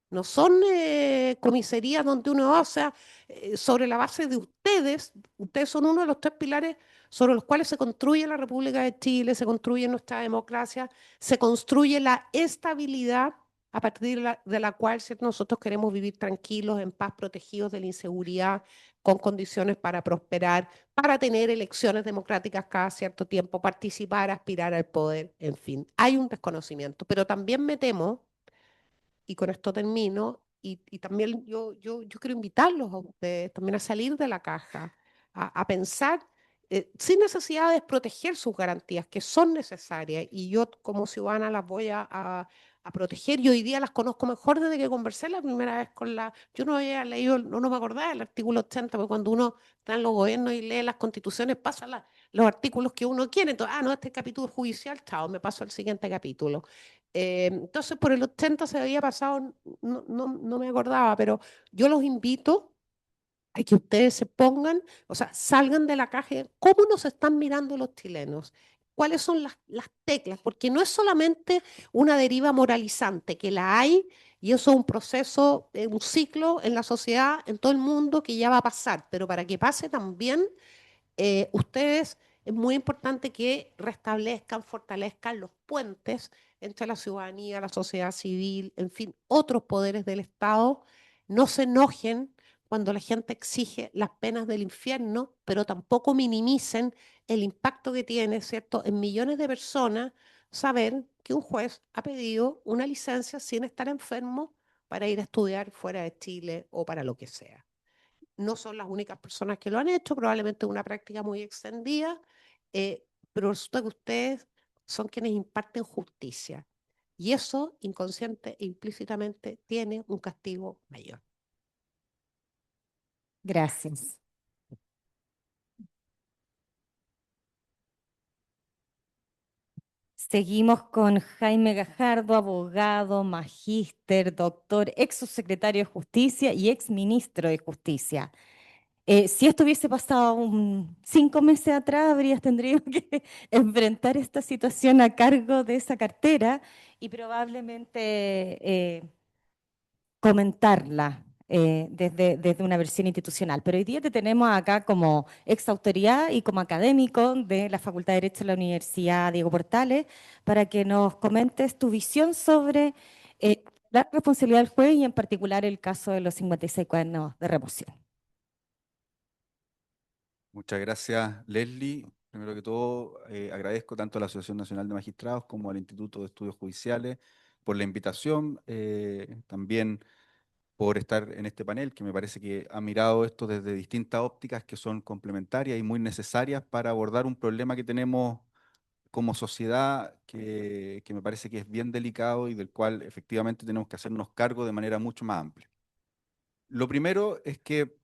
No son comisarías donde uno va, o sea, sobre la base de ustedes, ustedes son uno de los tres pilares sobre los cuales se construye la República de Chile, se construye nuestra democracia, se construye la estabilidad a partir de la cual, ¿cierto?, nosotros queremos vivir tranquilos, en paz, protegidos de la inseguridad, con condiciones para prosperar, para tener elecciones democráticas cada cierto tiempo, participar, aspirar al poder, en fin. Hay un desconocimiento, pero también me temo y con esto termino, y también yo quiero invitarlos a ustedes también a salir de la caja, a pensar sin necesidad de desproteger sus garantías, que son necesarias, y yo como ciudadana las voy a proteger, y hoy día las conozco mejor desde que conversé la primera vez con yo no había leído, no me acordaba del artículo 80, porque cuando uno está en los gobiernos y lee las constituciones, pasa los artículos que uno quiere, entonces, no, este capítulo judicial, chao, me paso al siguiente capítulo. Entonces, por el 80 se había pasado, no me acordaba, pero yo los invito a que ustedes se pongan, o sea, salgan de la caja. ¿Cómo nos están mirando los chilenos? ¿Cuáles son las teclas? Porque no es solamente una deriva moralizante, que la hay, y eso es un proceso, un ciclo en la sociedad, en todo el mundo, que ya va a pasar, pero para que pase también ustedes es muy importante que restablezcan, fortalezcan los puentes entre la ciudadanía, la sociedad civil, en fin, otros poderes del Estado. No se enojen cuando la gente exige las penas del infierno, pero tampoco minimicen el impacto que tiene, ¿cierto?, en millones de personas saber que un juez ha pedido una licencia sin estar enfermo para ir a estudiar fuera de Chile o para lo que sea. No son las únicas personas que lo han hecho, probablemente es una práctica muy extendida, pero resulta que ustedes son quienes imparten justicia. Y eso, inconsciente e implícitamente, tiene un castigo mayor. Gracias. Seguimos con Jaime Gajardo, abogado, magíster, doctor, ex subsecretario de Justicia y ex ministro de Justicia. Si esto hubiese pasado 5 meses atrás, tendríamos que enfrentar esta situación a cargo de esa cartera y probablemente comentarla desde una versión institucional. Pero hoy día te tenemos acá como ex autoridad y como académico de la Facultad de Derecho de la Universidad Diego Portales para que nos comentes tu visión sobre la responsabilidad del juez y en particular el caso de los 56 cuadernos de remoción. Muchas gracias, Leslie. Primero que todo, agradezco tanto a la Asociación Nacional de Magistrados como al Instituto de Estudios Judiciales por la invitación, también por estar en este panel, que me parece que ha mirado esto desde distintas ópticas que son complementarias y muy necesarias para abordar un problema que tenemos como sociedad que me parece que es bien delicado y del cual efectivamente tenemos que hacernos cargo de manera mucho más amplia. Lo primero es que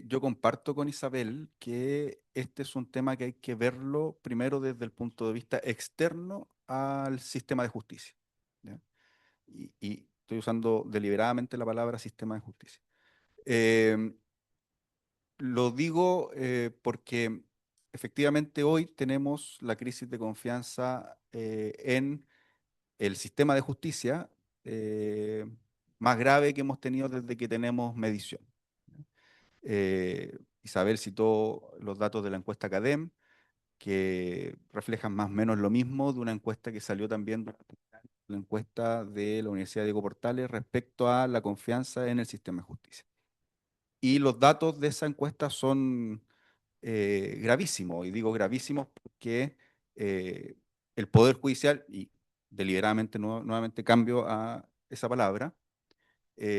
yo comparto con Isabel que este es un tema que hay que verlo primero desde el punto de vista externo al sistema de justicia. ¿Ya? Y estoy usando deliberadamente la palabra sistema de justicia. Em, lo digo porque efectivamente hoy tenemos la crisis de confianza en el sistema de justicia más grave que hemos tenido desde que tenemos medición. Isabel citó los datos de la encuesta CADEM, que reflejan más o menos lo mismo de una encuesta que salió también, la encuesta de la Universidad Diego Portales respecto a la confianza en el sistema de justicia. Y los datos de esa encuesta son gravísimos, y digo gravísimos porque el Poder Judicial, y deliberadamente nuevamente cambio a esa palabra,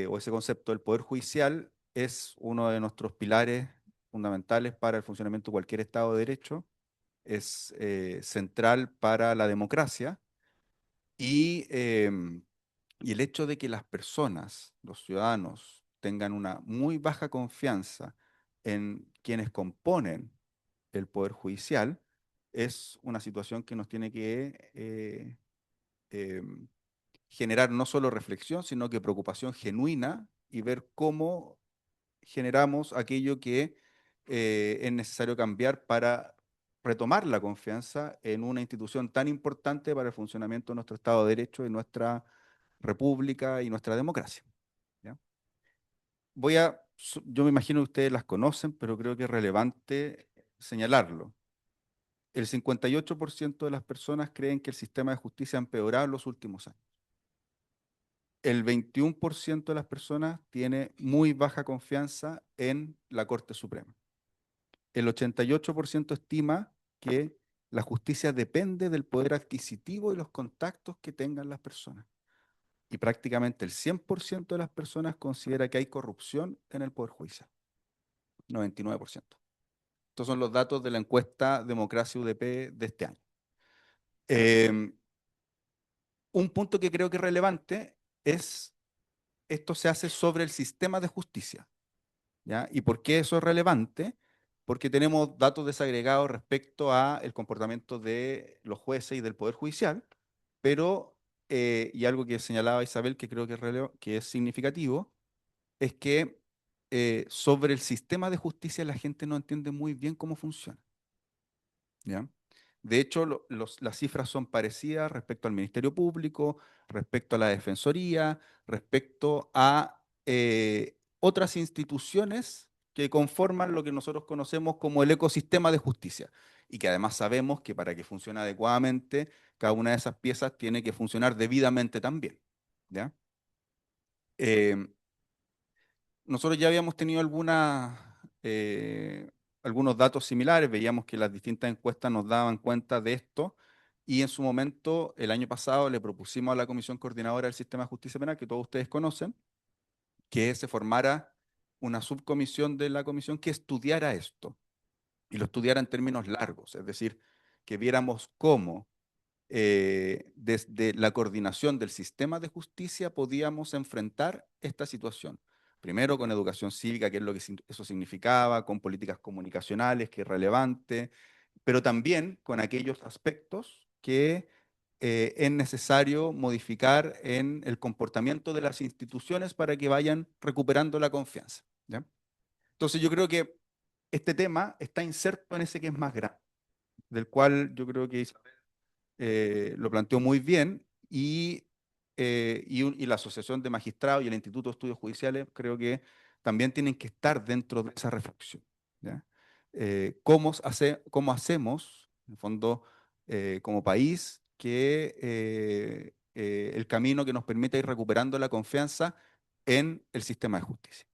o ese concepto, del Poder Judicial es uno de nuestros pilares fundamentales para el funcionamiento de cualquier Estado de Derecho, es central para la democracia y el hecho de que las personas, los ciudadanos, tengan una muy baja confianza en quienes componen el Poder Judicial es una situación que nos tiene que em, generar no solo reflexión, sino que preocupación genuina y ver cómo generamos aquello que es necesario cambiar para retomar la confianza en una institución tan importante para el funcionamiento de nuestro Estado de Derecho y nuestra república y nuestra democracia. ¿Ya? Yo me imagino que ustedes las conocen, pero creo que es relevante señalarlo. El 58% de las personas creen que el sistema de justicia ha empeorado en los últimos años. El 21% de las personas tiene muy baja confianza en la Corte Suprema. El 88% estima que la justicia depende del poder adquisitivo y los contactos que tengan las personas. Y prácticamente el 100% de las personas considera que hay corrupción en el Poder Judicial. 99%. Estos son los datos de la encuesta Democracia UDP de este año. Un punto que creo que es relevante es, esto se hace sobre el sistema de justicia. ¿Ya? ¿Y por qué eso es relevante? Porque tenemos datos desagregados respecto a el comportamiento de los jueces y del Poder Judicial, pero, y algo que señalaba Isabel que creo que es significativo, es que sobre el sistema de justicia la gente no entiende muy bien cómo funciona. ¿Ya? De hecho, las cifras son parecidas respecto al Ministerio Público, respecto a la Defensoría, respecto a otras instituciones que conforman lo que nosotros conocemos como el ecosistema de justicia y que además sabemos que para que funcione adecuadamente, cada una de esas piezas tiene que funcionar debidamente también. ¿Ya? Nosotros ya habíamos tenido algunos datos similares, veíamos que las distintas encuestas nos daban cuenta de esto y en su momento, el año pasado, le propusimos a la Comisión Coordinadora del Sistema de Justicia Penal, que todos ustedes conocen, que se formara una subcomisión de la comisión que estudiara esto y lo estudiara en términos largos, es decir, que viéramos cómo desde la coordinación del sistema de justicia podíamos enfrentar esta situación. Primero con educación cívica, que es lo que eso significaba, con políticas comunicacionales, que es relevante, pero también con aquellos aspectos que es necesario modificar en el comportamiento de las instituciones para que vayan recuperando la confianza. ¿Ya? Entonces yo creo que este tema está inserto en ese que es más grande, del cual yo creo que lo planteó muy bien y y la Asociación de Magistrados y el Instituto de Estudios Judiciales creo que también tienen que estar dentro de esa reflexión, ¿ya? ¿Cómo hacemos, en el fondo, como país, que el camino que nos permita ir recuperando la confianza en el sistema de justicia?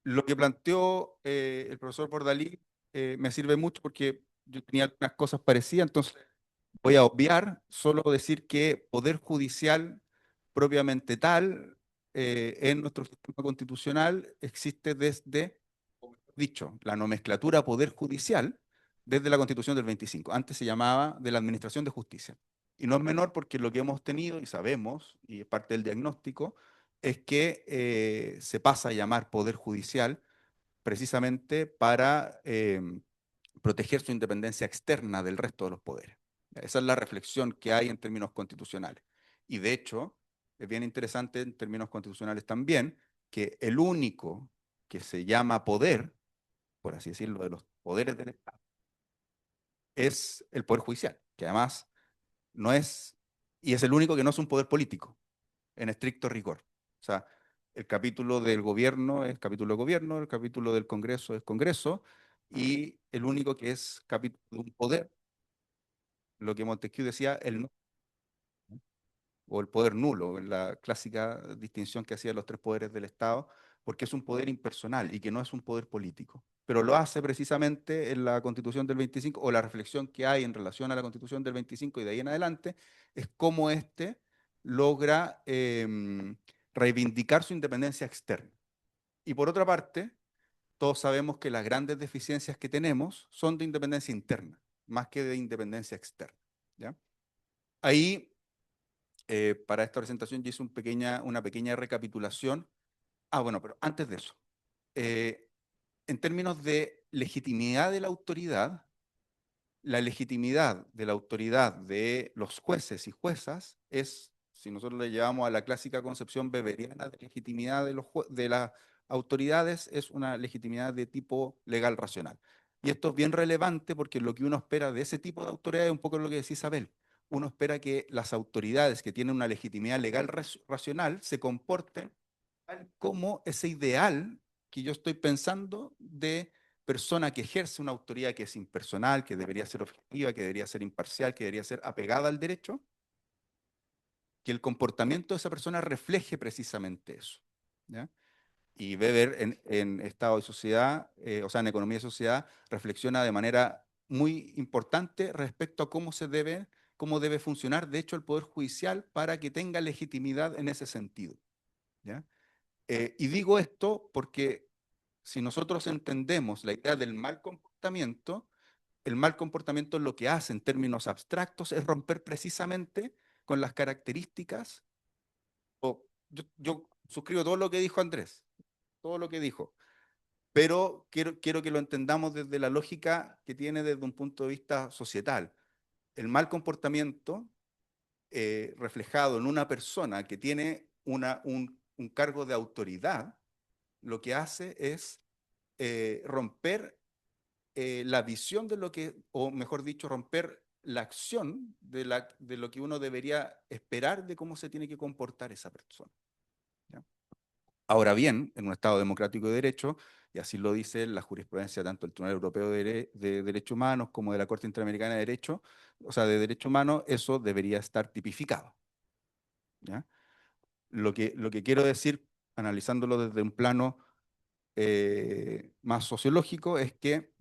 Lo que planteó el profesor Bordalí me sirve mucho porque yo tenía algunas cosas parecidas, entonces voy a obviar, solo decir que poder judicial propiamente tal en nuestro sistema constitucional existe desde, o mejor dicho, la nomenclatura poder judicial desde la Constitución del 25. Antes se llamaba de la Administración de Justicia. Y no es menor porque lo que hemos tenido y sabemos, y es parte del diagnóstico, es que se pasa a llamar poder judicial precisamente para proteger su independencia externa del resto de los poderes. Esa es la reflexión que hay en términos constitucionales. Y de hecho, es bien interesante en términos constitucionales también que el único que se llama poder, por así decirlo, de los poderes del Estado, es el Poder Judicial, que además no es, y es el único que no es un poder político, en estricto rigor. O sea, el capítulo del gobierno es capítulo de gobierno, el capítulo del Congreso es Congreso, y el único que es capítulo de un poder, lo que Montesquieu decía, el no, o el poder nulo, la clásica distinción que hacía los tres poderes del Estado, porque es un poder impersonal y que no es un poder político. Pero lo hace precisamente en la Constitución del 25, o la reflexión que hay en relación a la Constitución del 25 y de ahí en adelante, es cómo éste logra reivindicar su independencia externa. Y por otra parte, todos sabemos que las grandes deficiencias que tenemos son de independencia interna, más que de independencia externa, ¿ya? Ahí, para esta presentación, yo hice una pequeña recapitulación. Ah, bueno, pero antes de eso, en términos de legitimidad de la legitimidad de la autoridad de los jueces y juezas es, si nosotros le llevamos a la clásica concepción weberiana de legitimidad de las autoridades, es una legitimidad de tipo legal racional. Y esto es bien relevante porque lo que uno espera de ese tipo de autoridad es un poco lo que decía Isabel. Uno espera que las autoridades que tienen una legitimidad legal racional se comporten tal como ese ideal que yo estoy pensando de persona que ejerce una autoridad que es impersonal, que debería ser objetiva, que debería ser imparcial, que debería ser apegada al derecho, que el comportamiento de esa persona refleje precisamente eso, ¿ya? Y Weber en Estado de Sociedad, o sea, en Economía y Sociedad, reflexiona de manera muy importante respecto a cómo debe funcionar, de hecho, el Poder Judicial para que tenga legitimidad en ese sentido, ¿ya? Y digo esto porque si nosotros entendemos la idea del mal comportamiento, el mal comportamiento lo que hace en términos abstractos es romper precisamente con las características, yo suscribo todo lo que dijo Andrés, todo lo que dijo, pero quiero que lo entendamos desde la lógica que tiene desde un punto de vista societal. El mal comportamiento reflejado en una persona que tiene un cargo de autoridad, lo que hace es romper la visión de lo que, o mejor dicho, romper la acción de lo que uno debería esperar de cómo se tiene que comportar esa persona, ¿ya? Ahora bien, en un Estado democrático de derecho, y así lo dice la jurisprudencia tanto del Tribunal Europeo de Derechos Humanos como de la Corte Interamericana de Derecho, o sea, de Derechos Humanos, eso debería estar tipificado, ¿ya? Lo que quiero decir, analizándolo desde un plano más sociológico, es que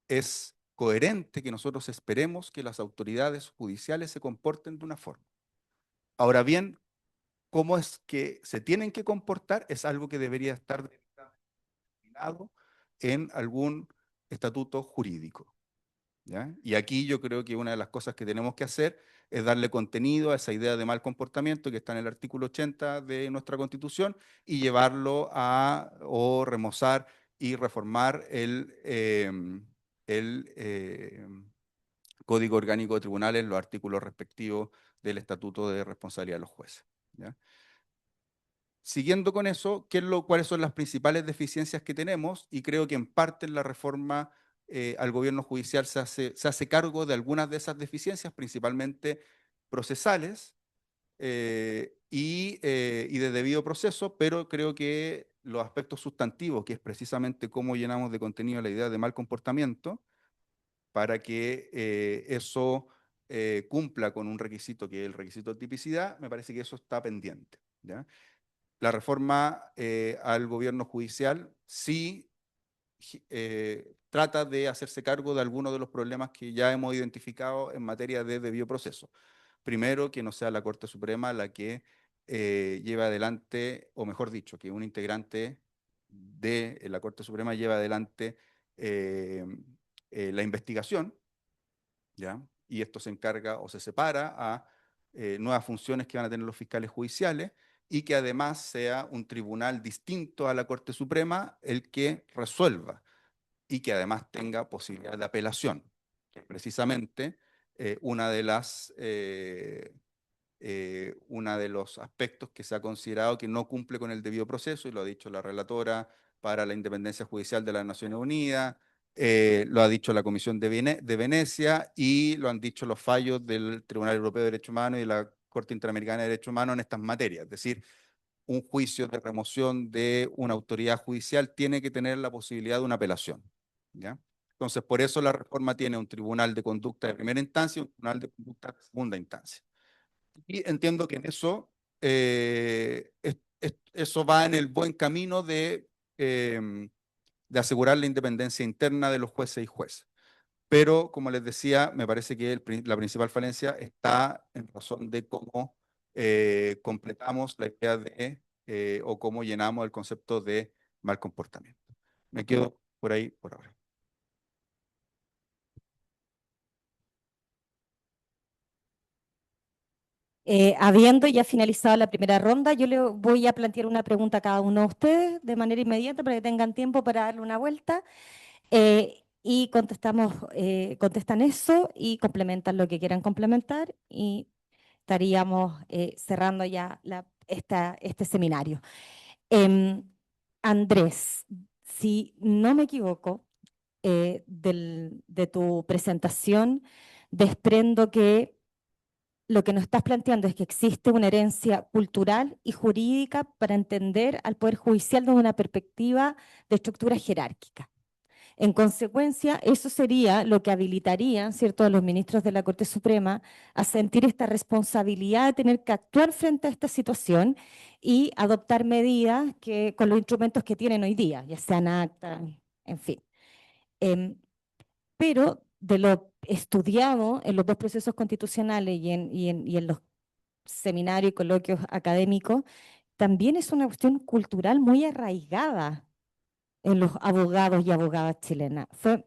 es coherente que nosotros esperemos que las autoridades judiciales se comporten de una forma. Ahora bien, cómo es que se tienen que comportar es algo que debería estar determinado en algún estatuto jurídico, ¿ya? Y aquí yo creo que una de las cosas que tenemos que hacer es darle contenido a esa idea de mal comportamiento que está en el artículo 80 de nuestra Constitución y llevarlo o remozar y reformar el Código Orgánico de Tribunales, los artículos respectivos del Estatuto de Responsabilidad de los Jueces, ¿ya? Siguiendo con eso, ¿cuáles son las principales deficiencias que tenemos? Y creo que en parte en la reforma al gobierno judicial se hace cargo de algunas de esas deficiencias, principalmente procesales, y de debido proceso, pero creo que los aspectos sustantivos, que es precisamente cómo llenamos de contenido la idea de mal comportamiento, para que eso cumpla con un requisito que es el requisito de tipicidad, me parece que eso está pendiente, ¿ya? La reforma al gobierno judicial sí trata de hacerse cargo de algunos de los problemas que ya hemos identificado en materia de debido proceso. Primero, que no sea la Corte Suprema la que lleve adelante, o mejor dicho, que un integrante de la Corte Suprema lleve adelante la investigación, ¿ya? Y esto se encarga o se separa a nuevas funciones que van a tener los fiscales judiciales, y que además sea un tribunal distinto a la Corte Suprema el que resuelva, y que además tenga posibilidad de apelación, que es precisamente una de los aspectos que se ha considerado que no cumple con el debido proceso, y lo ha dicho la relatora para la independencia judicial de las Naciones Unidas, lo ha dicho la Comisión de Venecia, y lo han dicho los fallos del Tribunal Europeo de Derechos Humanos y de la Corte Interamericana de Derechos Humanos en estas materias. Es decir, un juicio de remoción de una autoridad judicial tiene que tener la posibilidad de una apelación, ¿ya? Entonces, por eso la reforma tiene un tribunal de conducta de primera instancia y un tribunal de conducta de segunda instancia. Y entiendo que en eso, eso va en el buen camino de asegurar la independencia interna de los jueces y jueces. Pero, como les decía, me parece que la principal falencia está en razón de cómo completamos la idea de, o cómo llenamos el concepto de mal comportamiento. Me quedo por ahí por ahora. Habiendo ya finalizado la primera ronda, yo le voy a plantear una pregunta a cada uno de ustedes de manera inmediata para que tengan tiempo para darle una vuelta. Y contestan eso y complementan lo que quieran complementar, y estaríamos cerrando ya este seminario. Andrés, si no me equivoco, de tu presentación desprendo que lo que nos estás planteando es que existe una herencia cultural y jurídica para entender al Poder Judicial desde una perspectiva de estructura jerárquica. En consecuencia, eso sería lo que habilitaría, ¿cierto?, a los ministros de la Corte Suprema a sentir esta responsabilidad de tener que actuar frente a esta situación y adoptar medidas con los instrumentos que tienen hoy día, ya sean actas, en fin. Pero de lo estudiado en los dos procesos constitucionales y en los seminarios y coloquios académicos, también es una cuestión cultural muy arraigada en los abogados y abogadas chilenas. Fue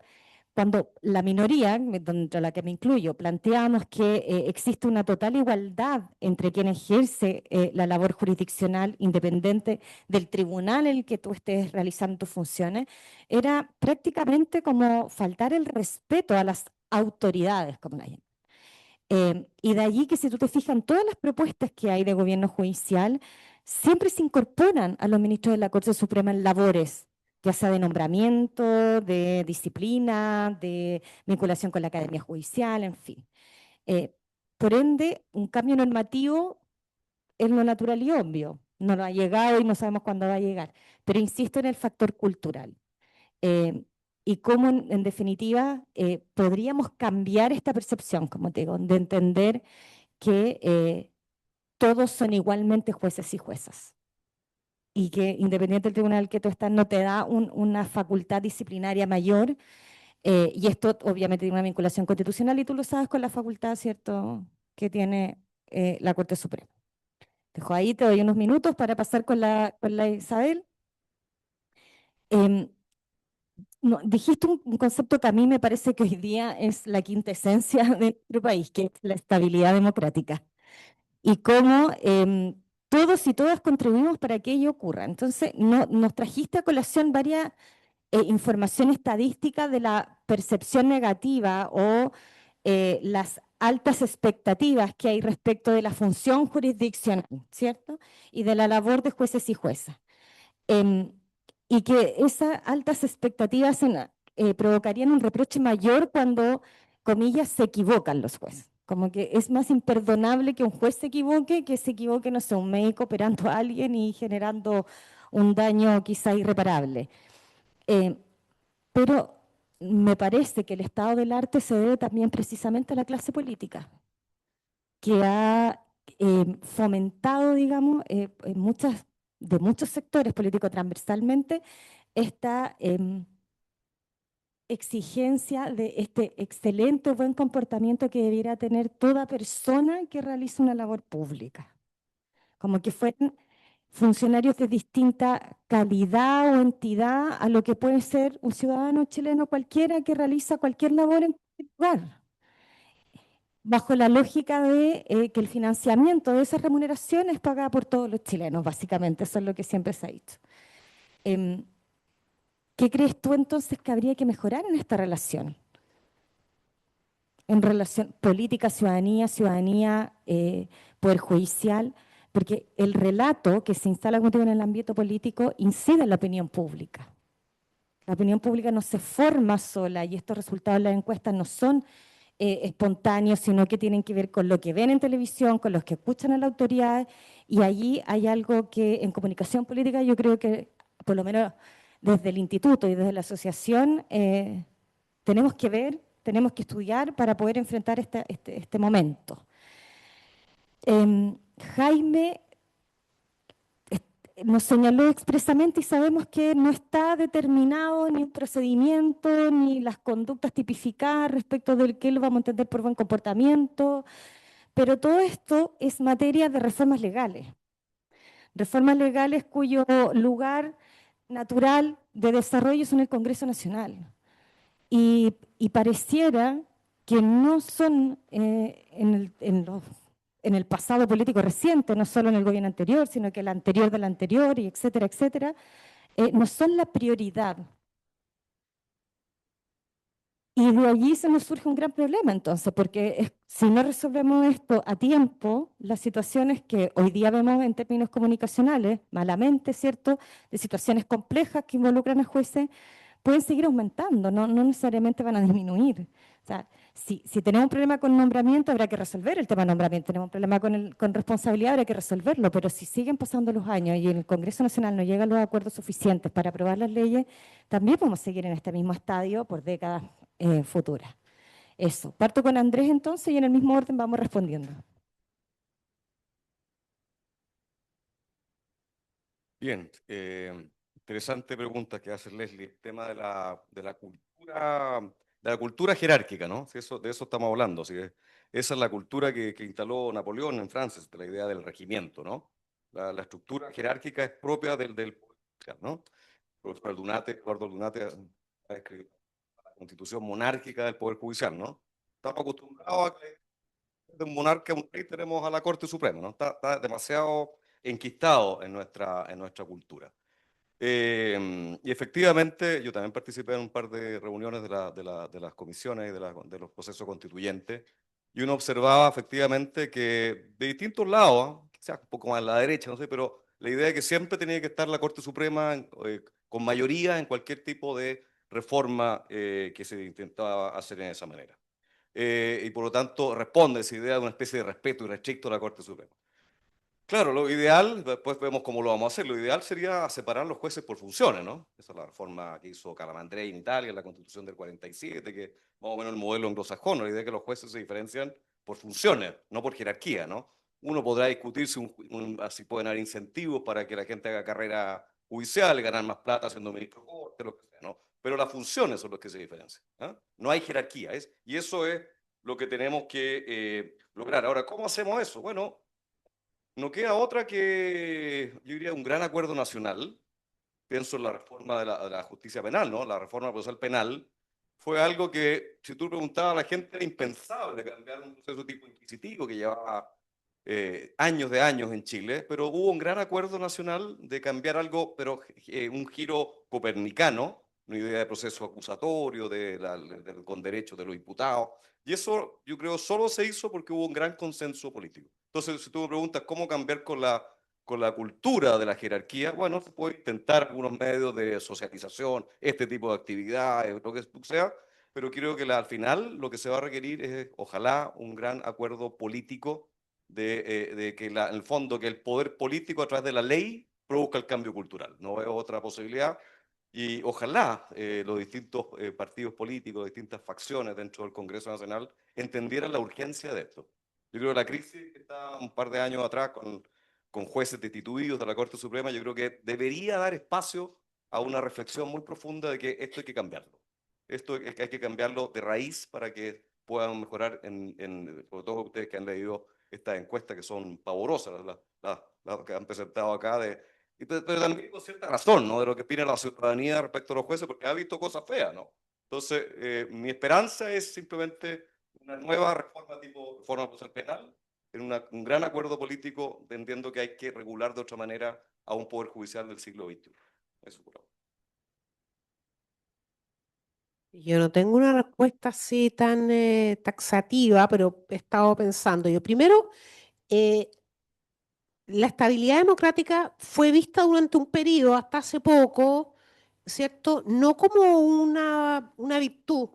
cuando la minoría, entre la que me incluyo, planteamos que existe una total igualdad entre quien ejerce la labor jurisdiccional independiente del tribunal en el que tú estés realizando tus funciones, era prácticamente como faltar el respeto a las autoridades, como la llaman. Y de allí que, si tú te fijas en todas las propuestas que hay de gobierno judicial, siempre se incorporan a los ministros de la Corte Suprema en labores, ya sea de nombramiento, de disciplina, de vinculación con la Academia Judicial, en fin. Por ende, un cambio normativo es lo natural y obvio. No lo ha llegado y no sabemos cuándo va a llegar. Pero insisto en el factor cultural. Y cómo, en definitiva, podríamos cambiar esta percepción, como te digo, de entender que todos son igualmente jueces y juezas, y que independiente del tribunal que tú estás, no te da una facultad disciplinaria mayor, y esto obviamente tiene una vinculación constitucional, y tú lo sabes con la facultad, ¿cierto?, que tiene la Corte Suprema. Dejo ahí, te doy unos minutos para pasar con la Isabel. No, dijiste un concepto que a mí me parece que hoy día es la quinta esencia de nuestro país, que es la estabilidad democrática, y cómo todos y todas contribuimos para que ello ocurra. Entonces, nos trajiste a colación varias información estadística de la percepción negativa o las altas expectativas que hay respecto de la función jurisdiccional, ¿cierto?, y de la labor de jueces y juezas. Y que esas altas expectativas provocarían un reproche mayor cuando, comillas, se equivocan los jueces. Como que es más imperdonable que un juez se equivoque que se equivoque, no sé, un médico operando a alguien y generando un daño quizá irreparable. Pero me parece que el estado del arte se debe también precisamente a la clase política, que ha fomentado, digamos, de muchos sectores políticos transversalmente, esta exigencia de este excelente o buen comportamiento que debiera tener toda persona que realiza una labor pública. Como que fueran funcionarios de distinta calidad o entidad a lo que puede ser un ciudadano chileno cualquiera que realiza cualquier labor en cualquier lugar, bajo la lógica de que el financiamiento de esas remuneraciones es pagado por todos los chilenos, básicamente, eso es lo que siempre se ha dicho. ¿Qué crees tú entonces que habría que mejorar en esta relación? En relación política, ciudadanía, poder judicial, porque el relato que se instala contigo en el ámbito político incide en la opinión pública. La opinión pública no se forma sola y estos resultados de las encuestas no son espontáneos, sino que tienen que ver con lo que ven en televisión, con los que escuchan a la autoridad, y allí hay algo que en comunicación política yo creo que, por lo menos desde el instituto y desde la asociación, tenemos que ver, tenemos que estudiar para poder enfrentar este momento. Jaime nos señaló expresamente y sabemos que no está determinado ni un procedimiento ni las conductas tipificadas respecto del que lo vamos a entender por buen comportamiento, pero todo esto es materia de reformas legales cuyo lugar natural de desarrollo es en el Congreso Nacional. Y pareciera que no son en el pasado político reciente, no solo en el gobierno anterior, sino que el anterior del anterior, y etcétera, etcétera, no son la prioridad. Y de allí se nos surge un gran problema entonces, porque si no resolvemos esto a tiempo, las situaciones que hoy día vemos en términos comunicacionales, malamente, ¿cierto?, de situaciones complejas que involucran a jueces, pueden seguir aumentando, no necesariamente van a disminuir. O sea, si tenemos un problema con nombramiento, habrá que resolver el tema de nombramiento. Tenemos un problema con responsabilidad, habrá que resolverlo. Pero si siguen pasando los años y el Congreso Nacional no llega a los acuerdos suficientes para aprobar las leyes, también podemos seguir en este mismo estadio por décadas futuras. Eso. Parto con Andrés entonces y en el mismo orden vamos respondiendo. Bien, interesante pregunta que hace Leslie, el tema de la cultura jerárquica, ¿no? Si de eso estamos hablando, así que esa es la cultura que instaló Napoleón en Francia, la idea del regimiento, ¿no? La estructura jerárquica es propia del poder judicial, ¿no? Eduardo Lunate ha escrito la constitución monárquica del poder judicial, ¿no? Estamos acostumbrados a que de un monarca a un rey tenemos a la Corte Suprema, ¿no? Está demasiado enquistado en nuestra cultura. Y efectivamente, yo también participé en un par de reuniones de las comisiones y de los procesos constituyentes, y uno observaba efectivamente que de distintos lados, quizás un poco más a la derecha, no sé, pero la idea es que siempre tenía que estar la Corte Suprema con mayoría en cualquier tipo de reforma que se intentaba hacer en esa manera. Y por lo tanto responde esa idea de una especie de respeto irrestricto a la Corte Suprema. Claro, lo ideal, después vemos cómo lo vamos a hacer, lo ideal sería separar los jueces por funciones, ¿no? Esa es la reforma que hizo Calamandrei en Italia, en la Constitución del 47, que más o menos el modelo anglosajón, la idea de que los jueces se diferencian por funciones, no por jerarquía, ¿no? Uno podrá discutir si pueden haber incentivos para que la gente haga carrera judicial, ganar más plata siendo ministro de corte, lo que sea, ¿no? Pero las funciones son las que se diferencian, ¿eh? No hay jerarquía, y eso es lo que tenemos que lograr. Ahora, ¿cómo hacemos eso? Bueno, no queda otra que, yo diría, un gran acuerdo nacional. Pienso en la reforma de la justicia penal, ¿no? La reforma procesal penal fue algo que, si tú preguntabas a la gente, era impensable cambiar un proceso tipo inquisitivo que llevaba años de años en Chile, pero hubo un gran acuerdo nacional de cambiar algo, pero un giro copernicano, una idea de proceso acusatorio, con derechos de los imputados, y eso yo creo solo se hizo porque hubo un gran consenso político. Entonces, si tú me preguntas cómo cambiar con la cultura de la jerarquía, bueno, se puede intentar algunos medios de socialización, este tipo de actividades, lo que sea, pero creo que al final lo que se va a requerir es, ojalá, un gran acuerdo político de que en el fondo que el poder político a través de la ley produzca el cambio cultural. No veo otra posibilidad. Y ojalá los distintos partidos políticos, distintas facciones dentro del Congreso Nacional entendieran la urgencia de esto. Yo creo que la crisis que está un par de años atrás con jueces destituidos de la Corte Suprema, yo creo que debería dar espacio a una reflexión muy profunda de que esto hay que cambiarlo. Esto hay que cambiarlo de raíz para que puedan mejorar, por todos ustedes que han leído estas encuestas que son pavorosas, las que han presentado acá pero también con cierta razón, ¿no? De lo que opina la ciudadanía respecto a los jueces, porque ha visto cosas feas, ¿no? Entonces, mi esperanza es simplemente una nueva reforma tipo reforma procesal penal, en un gran acuerdo político, entendiendo que hay que regular de otra manera a un poder judicial del siglo XXI. Eso por ahora. Yo no tengo una respuesta así tan taxativa, pero he estado pensando. Yo primero, eh, la estabilidad democrática fue vista durante un periodo, hasta hace poco, ¿cierto? No como una virtud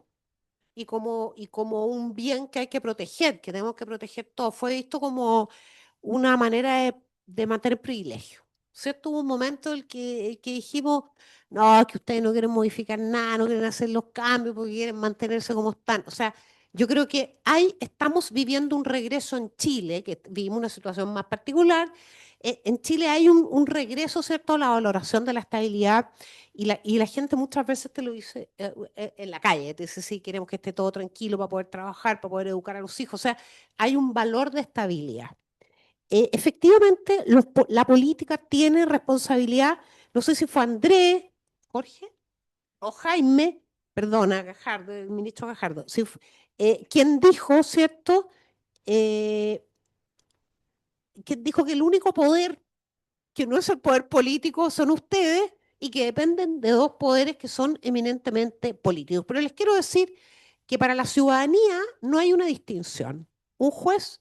y como un bien que hay que proteger, que tenemos que proteger todo. Fue visto como una manera de mantener privilegio. ¿Cierto? Hubo un momento en el que dijimos, no, que ustedes no quieren modificar nada, no quieren hacer los cambios porque quieren mantenerse como están. O sea, yo creo que estamos viviendo un regreso en Chile, que vivimos una situación más particular. En Chile hay un regreso, ¿cierto?, a la valoración de la estabilidad y la gente muchas veces te lo dice en la calle, te dice, sí, queremos que esté todo tranquilo para poder trabajar, para poder educar a los hijos. O sea, hay un valor de estabilidad. Efectivamente, la política tiene responsabilidad, no sé si fue Andrés, Jorge o Jaime, perdona, Gajardo, el ministro Gajardo, quien dijo, ¿cierto? Eh, quien dijo que el único poder que no es el poder político son ustedes y que dependen de dos poderes que son eminentemente políticos. Pero les quiero decir que para la ciudadanía no hay una distinción. Un juez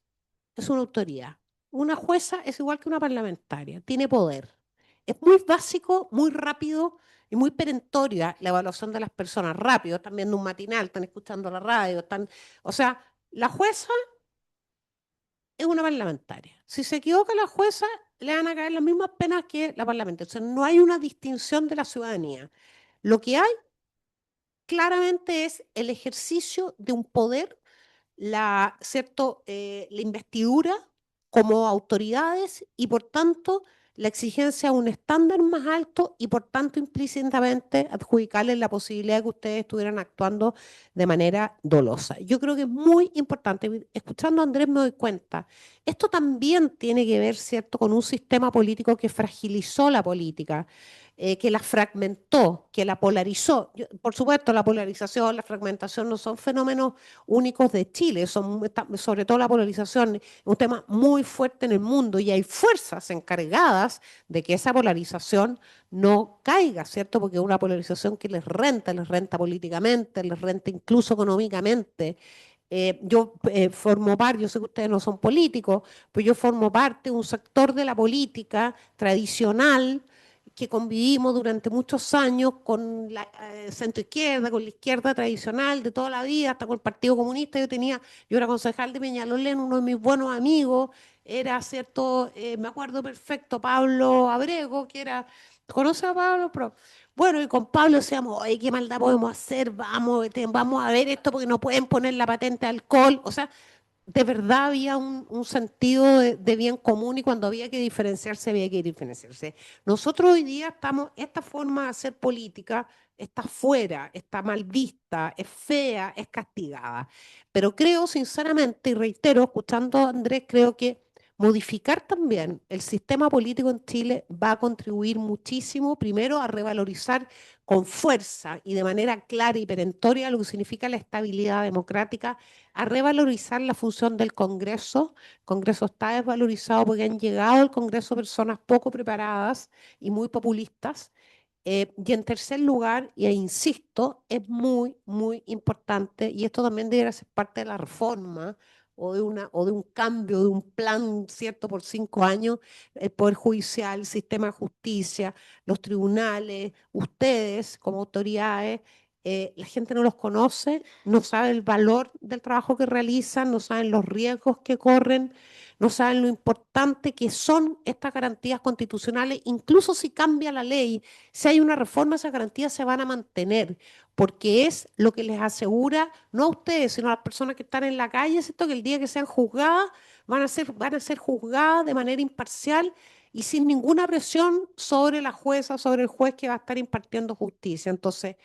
es una autoridad. Una jueza es igual que una parlamentaria, tiene poder. Es muy básico, muy rápido y muy perentoria la evaluación de las personas. Rápido, están viendo un matinal, están escuchando la radio, o sea, la jueza es una parlamentaria. Si se equivoca la jueza, le van a caer las mismas penas que la parlamentaria. Entonces, no hay una distinción de la ciudadanía. Lo que hay claramente es el ejercicio de un poder ¿cierto? La investidura como autoridades y por tanto la exigencia de un estándar más alto y por tanto implícitamente adjudicarles la posibilidad de que ustedes estuvieran actuando de manera dolosa. Yo creo que es muy importante, escuchando a Andrés me doy cuenta, esto también tiene que ver, ¿cierto?, con un sistema político que fragilizó la política, que la fragmentó, que la polarizó. Por supuesto, la polarización, la fragmentación no son fenómenos únicos de Chile, sobre todo la polarización, es un tema muy fuerte en el mundo y hay fuerzas encargadas de que esa polarización no caiga, ¿cierto? Porque es una polarización que les renta políticamente, les renta incluso económicamente. Yo formo parte, yo sé que ustedes no son políticos, pero yo formo parte de un sector de la política tradicional que convivimos durante muchos años con la centroizquierda, con la izquierda tradicional de toda la vida, hasta con el Partido Comunista. Yo era concejal de Peñalolén, uno de mis buenos amigos era, ¿cierto? Me acuerdo perfecto, Pablo Abrego, que era, ¿conoce a Pablo? Bueno, y con Pablo decíamos, oye, ¿qué maldad podemos hacer? Vamos a ver esto porque no pueden poner la patente de alcohol. O sea, de verdad había un sentido de bien común y cuando había que diferenciarse, había que diferenciarse. Nosotros hoy día esta forma de hacer política está fuera, está mal vista, es fea, es castigada. Pero creo sinceramente, y reitero, escuchando a Andrés, creo que modificar también el sistema político en Chile va a contribuir muchísimo, primero, a revalorizar con fuerza y de manera clara y perentoria lo que significa la estabilidad democrática, a revalorizar la función del Congreso. El Congreso está desvalorizado porque han llegado al Congreso personas poco preparadas y muy populistas. Y en tercer lugar, e insisto, es muy, muy importante, y esto también debería ser parte de la reforma o de un cambio, de un plan, ¿cierto?, por 5 años, el Poder Judicial, el sistema de justicia, los tribunales, ustedes como autoridades, la gente no los conoce, no sabe el valor del trabajo que realizan, no saben los riesgos que corren, no saben lo importante que son estas garantías constitucionales. Incluso si cambia la ley, si hay una reforma, esas garantías se van a mantener, porque es lo que les asegura, no a ustedes, sino a las personas que están en la calle, ¿cierto? Que el día que sean juzgadas, van a ser juzgadas de manera imparcial y sin ninguna presión sobre la jueza, sobre el juez que va a estar impartiendo justicia. Entonces,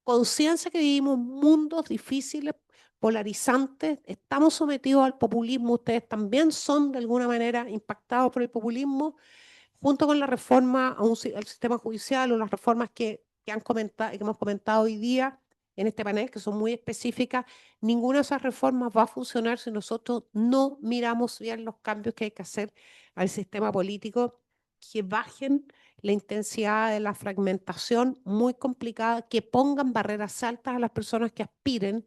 conciencia que vivimos mundos difíciles, polarizantes, estamos sometidos al populismo, ustedes también son de alguna manera impactados por el populismo, junto con la reforma al sistema judicial o las reformas que hemos comentado hoy día en este panel, que son muy específicas. Ninguna de esas reformas va a funcionar si nosotros no miramos bien los cambios que hay que hacer al sistema político, que bajen la intensidad de la fragmentación muy complicada, que pongan barreras altas a las personas que aspiren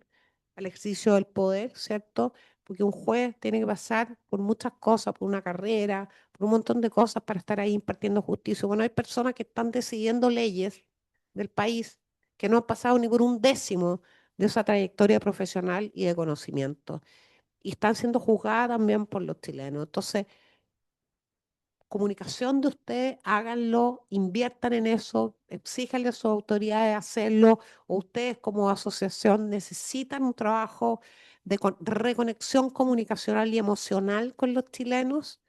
al ejercicio del poder, ¿cierto? Porque un juez tiene que pasar por muchas cosas, por una carrera, por un montón de cosas para estar ahí impartiendo justicia. Bueno, hay personas que están decidiendo leyes del país que no han pasado ni por un décimo de esa trayectoria profesional y de conocimiento. Y están siendo juzgadas también por los chilenos. Entonces, comunicación de ustedes, háganlo, inviertan en eso, exíjanle a sus autoridades hacerlo, o ustedes como asociación necesitan un trabajo de reconexión comunicacional y emocional con los chilenos.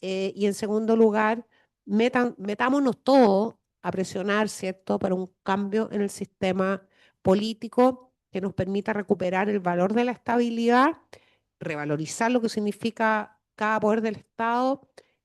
Y en segundo lugar, metámonos todos a presionar, ¿cierto?, para un cambio en el sistema político que nos permita recuperar el valor de la estabilidad, revalorizar lo que significa cada poder del Estado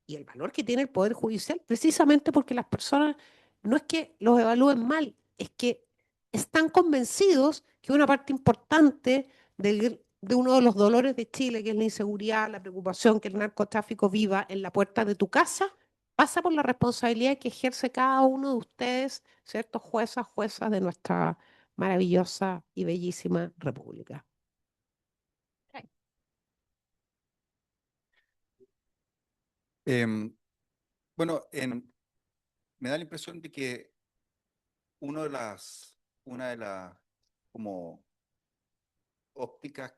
y el valor que tiene el Poder Judicial, precisamente porque las personas no es que los evalúen mal, es que están convencidos que una parte importante de uno de los dolores de Chile, que es la inseguridad, la preocupación que el narcotráfico viva en la puerta de tu casa, pasa por la responsabilidad que ejerce cada uno de ustedes, ¿cierto? Juezas de nuestra maravillosa y bellísima república. Em, bueno, me da la impresión de que una de las como ópticas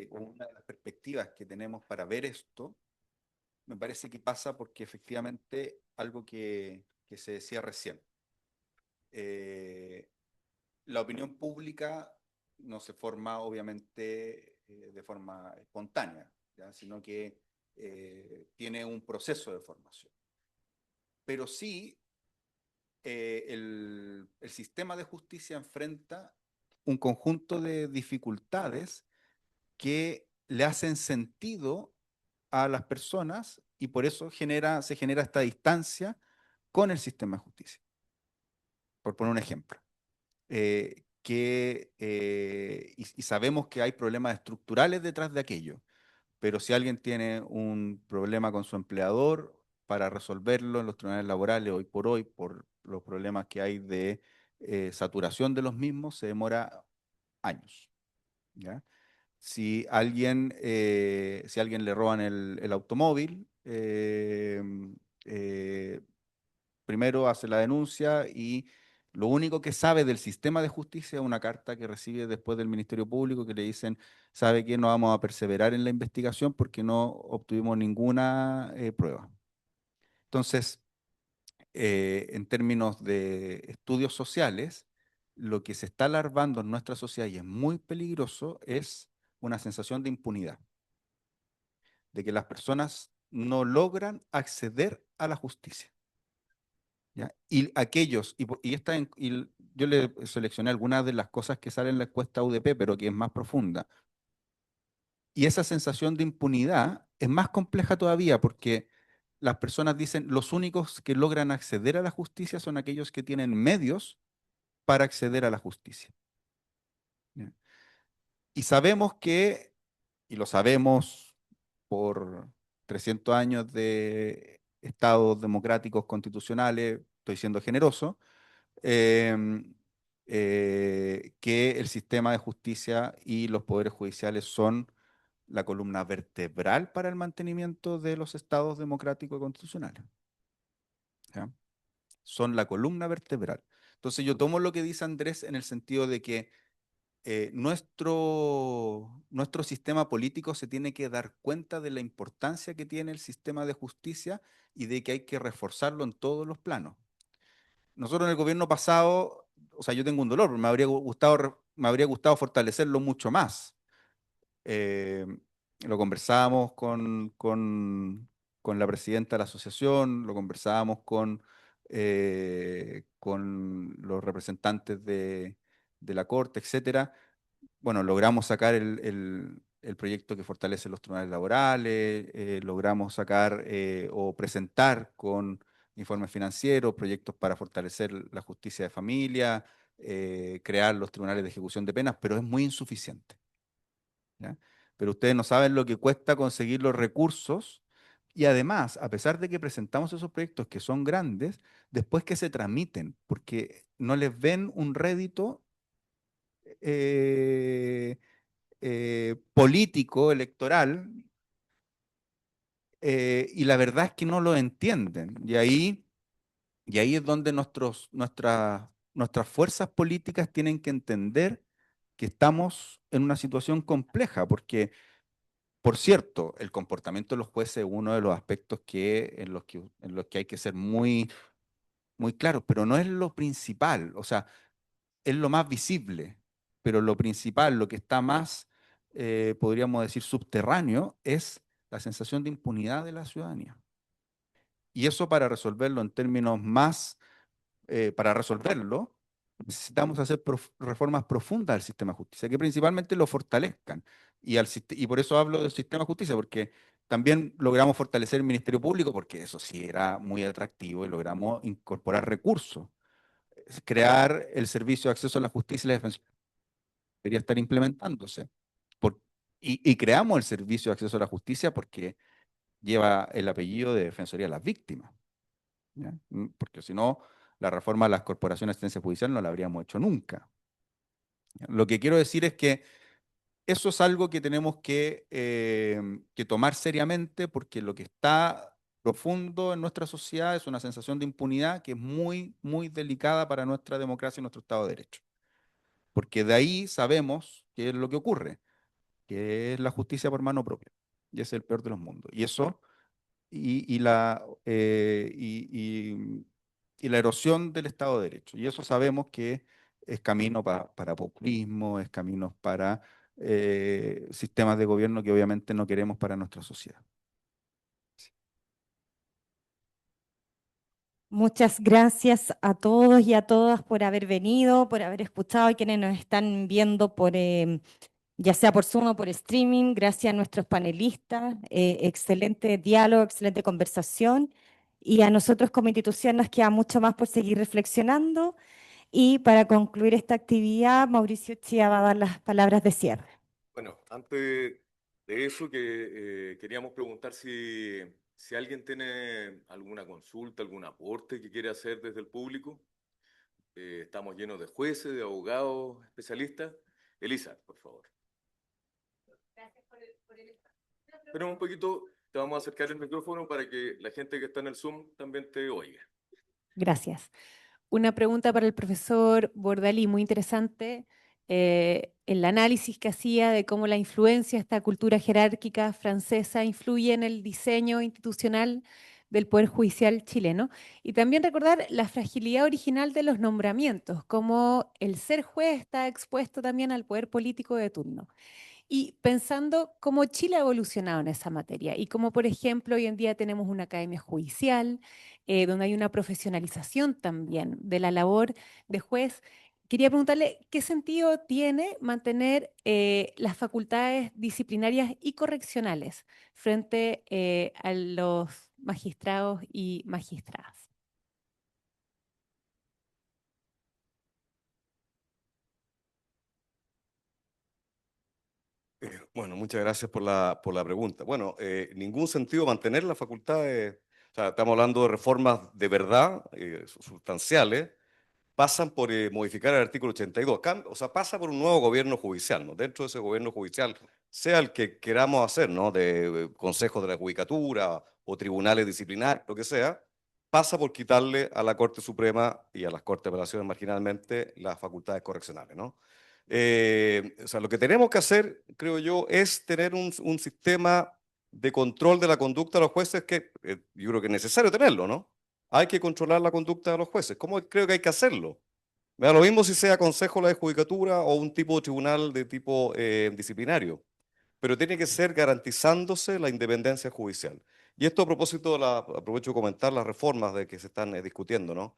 o una de las perspectivas que tenemos para ver esto, me parece que pasa porque efectivamente algo que se decía recién. eh, la opinión pública no se forma obviamente de forma espontánea, ¿ya? Sino que tiene un proceso de formación. Pero sí, el sistema de justicia enfrenta un conjunto de dificultades que le hacen sentido a las personas y por eso se genera esta distancia con el sistema de justicia. Por poner un ejemplo. Y sabemos que hay problemas estructurales detrás de aquello, pero si alguien tiene un problema con su empleador, para resolverlo en los tribunales laborales hoy por los problemas que hay de saturación de los mismos, se demora años. ¿Ya? Si alguien le roban el automóvil, eh, primero hace la denuncia y lo único que sabe del sistema de justicia es una carta que recibe después del Ministerio Público que le dicen, sabe que no vamos a perseverar en la investigación porque no obtuvimos ninguna prueba. Entonces, en términos de estudios sociales, lo que se está alarmando en nuestra sociedad y es muy peligroso es una sensación de impunidad, de que las personas no logran acceder a la justicia. ¿Ya? Y aquellos, yo le seleccioné algunas de las cosas que salen en la encuesta UDP, pero que es más profunda. Y esa sensación de impunidad es más compleja todavía porque las personas dicen los únicos que logran acceder a la justicia son aquellos que tienen medios para acceder a la justicia. ¿Ya? Y sabemos y lo sabemos por 300 años de estados democráticos constitucionales, estoy siendo generoso, em, que el sistema de justicia y los poderes judiciales son la columna vertebral para el mantenimiento de los estados democráticos y constitucionales. ¿Ya? Son la columna vertebral. Entonces yo tomo lo que dice Andrés en el sentido de que nuestro sistema político se tiene que dar cuenta de la importancia que tiene el sistema de justicia y de que hay que reforzarlo en todos los planos. Nosotros en el gobierno pasado, o sea, yo tengo un dolor, me habría gustado fortalecerlo mucho más. Eh, lo conversábamos con la presidenta de la asociación, lo conversábamos con los representantes de la corte, etcétera. Bueno, logramos sacar el proyecto que fortalece los tribunales laborales, logramos sacar o presentar con informes financieros, proyectos para fortalecer la justicia de familia, crear los tribunales de ejecución de penas, pero es muy insuficiente. ¿Ya? Pero ustedes no saben lo que cuesta conseguir los recursos y además, a pesar de que presentamos esos proyectos que son grandes, después que se tramiten, porque no les ven un rédito eh, político, electoral, y la verdad es que no lo entienden. Y ahí es donde nuestras fuerzas políticas tienen que entender que estamos en una situación compleja, porque, por cierto, el comportamiento de los jueces es uno de los aspectos en los que hay que ser muy, muy claros, pero no es lo principal. O sea, es lo más visible, pero lo principal, lo que está más, podríamos decir, subterráneo, es la sensación de impunidad de la ciudadanía. Y eso para resolverlo en términos más, para resolverlo, necesitamos hacer reformas profundas al sistema de justicia, que principalmente lo fortalezcan. Y por eso hablo del sistema de justicia, porque también logramos fortalecer el Ministerio Público, porque eso sí era muy atractivo y logramos incorporar recursos, crear el servicio de acceso a la justicia y la defensa debería estar implementándose. Por- y creamos el servicio de acceso a la justicia porque lleva el apellido de Defensoría de las Víctimas. ¿Ya? Porque si no, la reforma de las corporaciones de asistencia judicial no la habríamos hecho nunca. ¿Ya? Lo que quiero decir es que eso es algo que tenemos que tomar seriamente porque lo que está profundo en nuestra sociedad es una sensación de impunidad que es muy, muy delicada para nuestra democracia y nuestro Estado de Derecho. Porque de ahí sabemos qué es lo que ocurre, que es la justicia por mano propia. Y ese es el peor de los mundos. Y eso, y la erosión del Estado de Derecho. Y eso sabemos que es camino para populismo, es camino para sistemas de gobierno que obviamente no queremos para nuestra sociedad. Muchas gracias a todos y a todas por haber venido, por haber escuchado y quienes nos están viendo ya sea por Zoom o por streaming. Gracias a nuestros panelistas, excelente diálogo, excelente conversación. Y a nosotros como institución nos queda mucho más por seguir reflexionando. Y para concluir esta actividad, Mauricio Chía va a dar las palabras de cierre. Bueno, antes de eso, queríamos preguntar si alguien tiene alguna consulta, algún aporte que quiere hacer desde el público. Estamos llenos de jueces, de abogados, especialistas. Elisa, por favor. Gracias por el espacio. Espera un poquito, te vamos a acercar el micrófono para que la gente que está en el Zoom también te oiga. Gracias. Una pregunta para el profesor Bordalí, muy interesante, el análisis que hacía de cómo la influencia, esta cultura jerárquica francesa influye en el diseño institucional del Poder Judicial chileno. Y también recordar la fragilidad original de los nombramientos, cómo el ser juez está expuesto también al poder político de turno. Y pensando cómo Chile ha evolucionado en esa materia y cómo, por ejemplo, hoy en día tenemos una academia judicial, donde hay una profesionalización también de la labor de juez. Quería preguntarle qué sentido tiene mantener las facultades disciplinarias y correccionales frente a los magistrados y magistradas. Bueno, muchas gracias por la pregunta. Bueno, ningún sentido mantener las facultades, o sea, estamos hablando de reformas de verdad, sustanciales, pasan por modificar el artículo 82, o sea, pasa por un nuevo gobierno judicial, ¿no? Dentro de ese gobierno judicial, sea el que queramos hacer, ¿no? De consejos de la judicatura o tribunales disciplinarios, lo que sea, pasa por quitarle a la Corte Suprema y a las Cortes de Apelaciones marginalmente las facultades correccionales, ¿no? O sea, lo que tenemos que hacer, creo yo, es tener un sistema de control de la conducta de los jueces que yo creo que es necesario tenerlo, ¿no? Hay que controlar la conducta de los jueces. ¿Cómo creo que hay que hacerlo? Me da lo mismo si sea Consejo de la Judicatura o un tipo de tribunal de tipo disciplinario, pero tiene que ser garantizándose la independencia judicial. Y esto a propósito, aprovecho de comentar las reformas de que se están discutiendo, ¿no?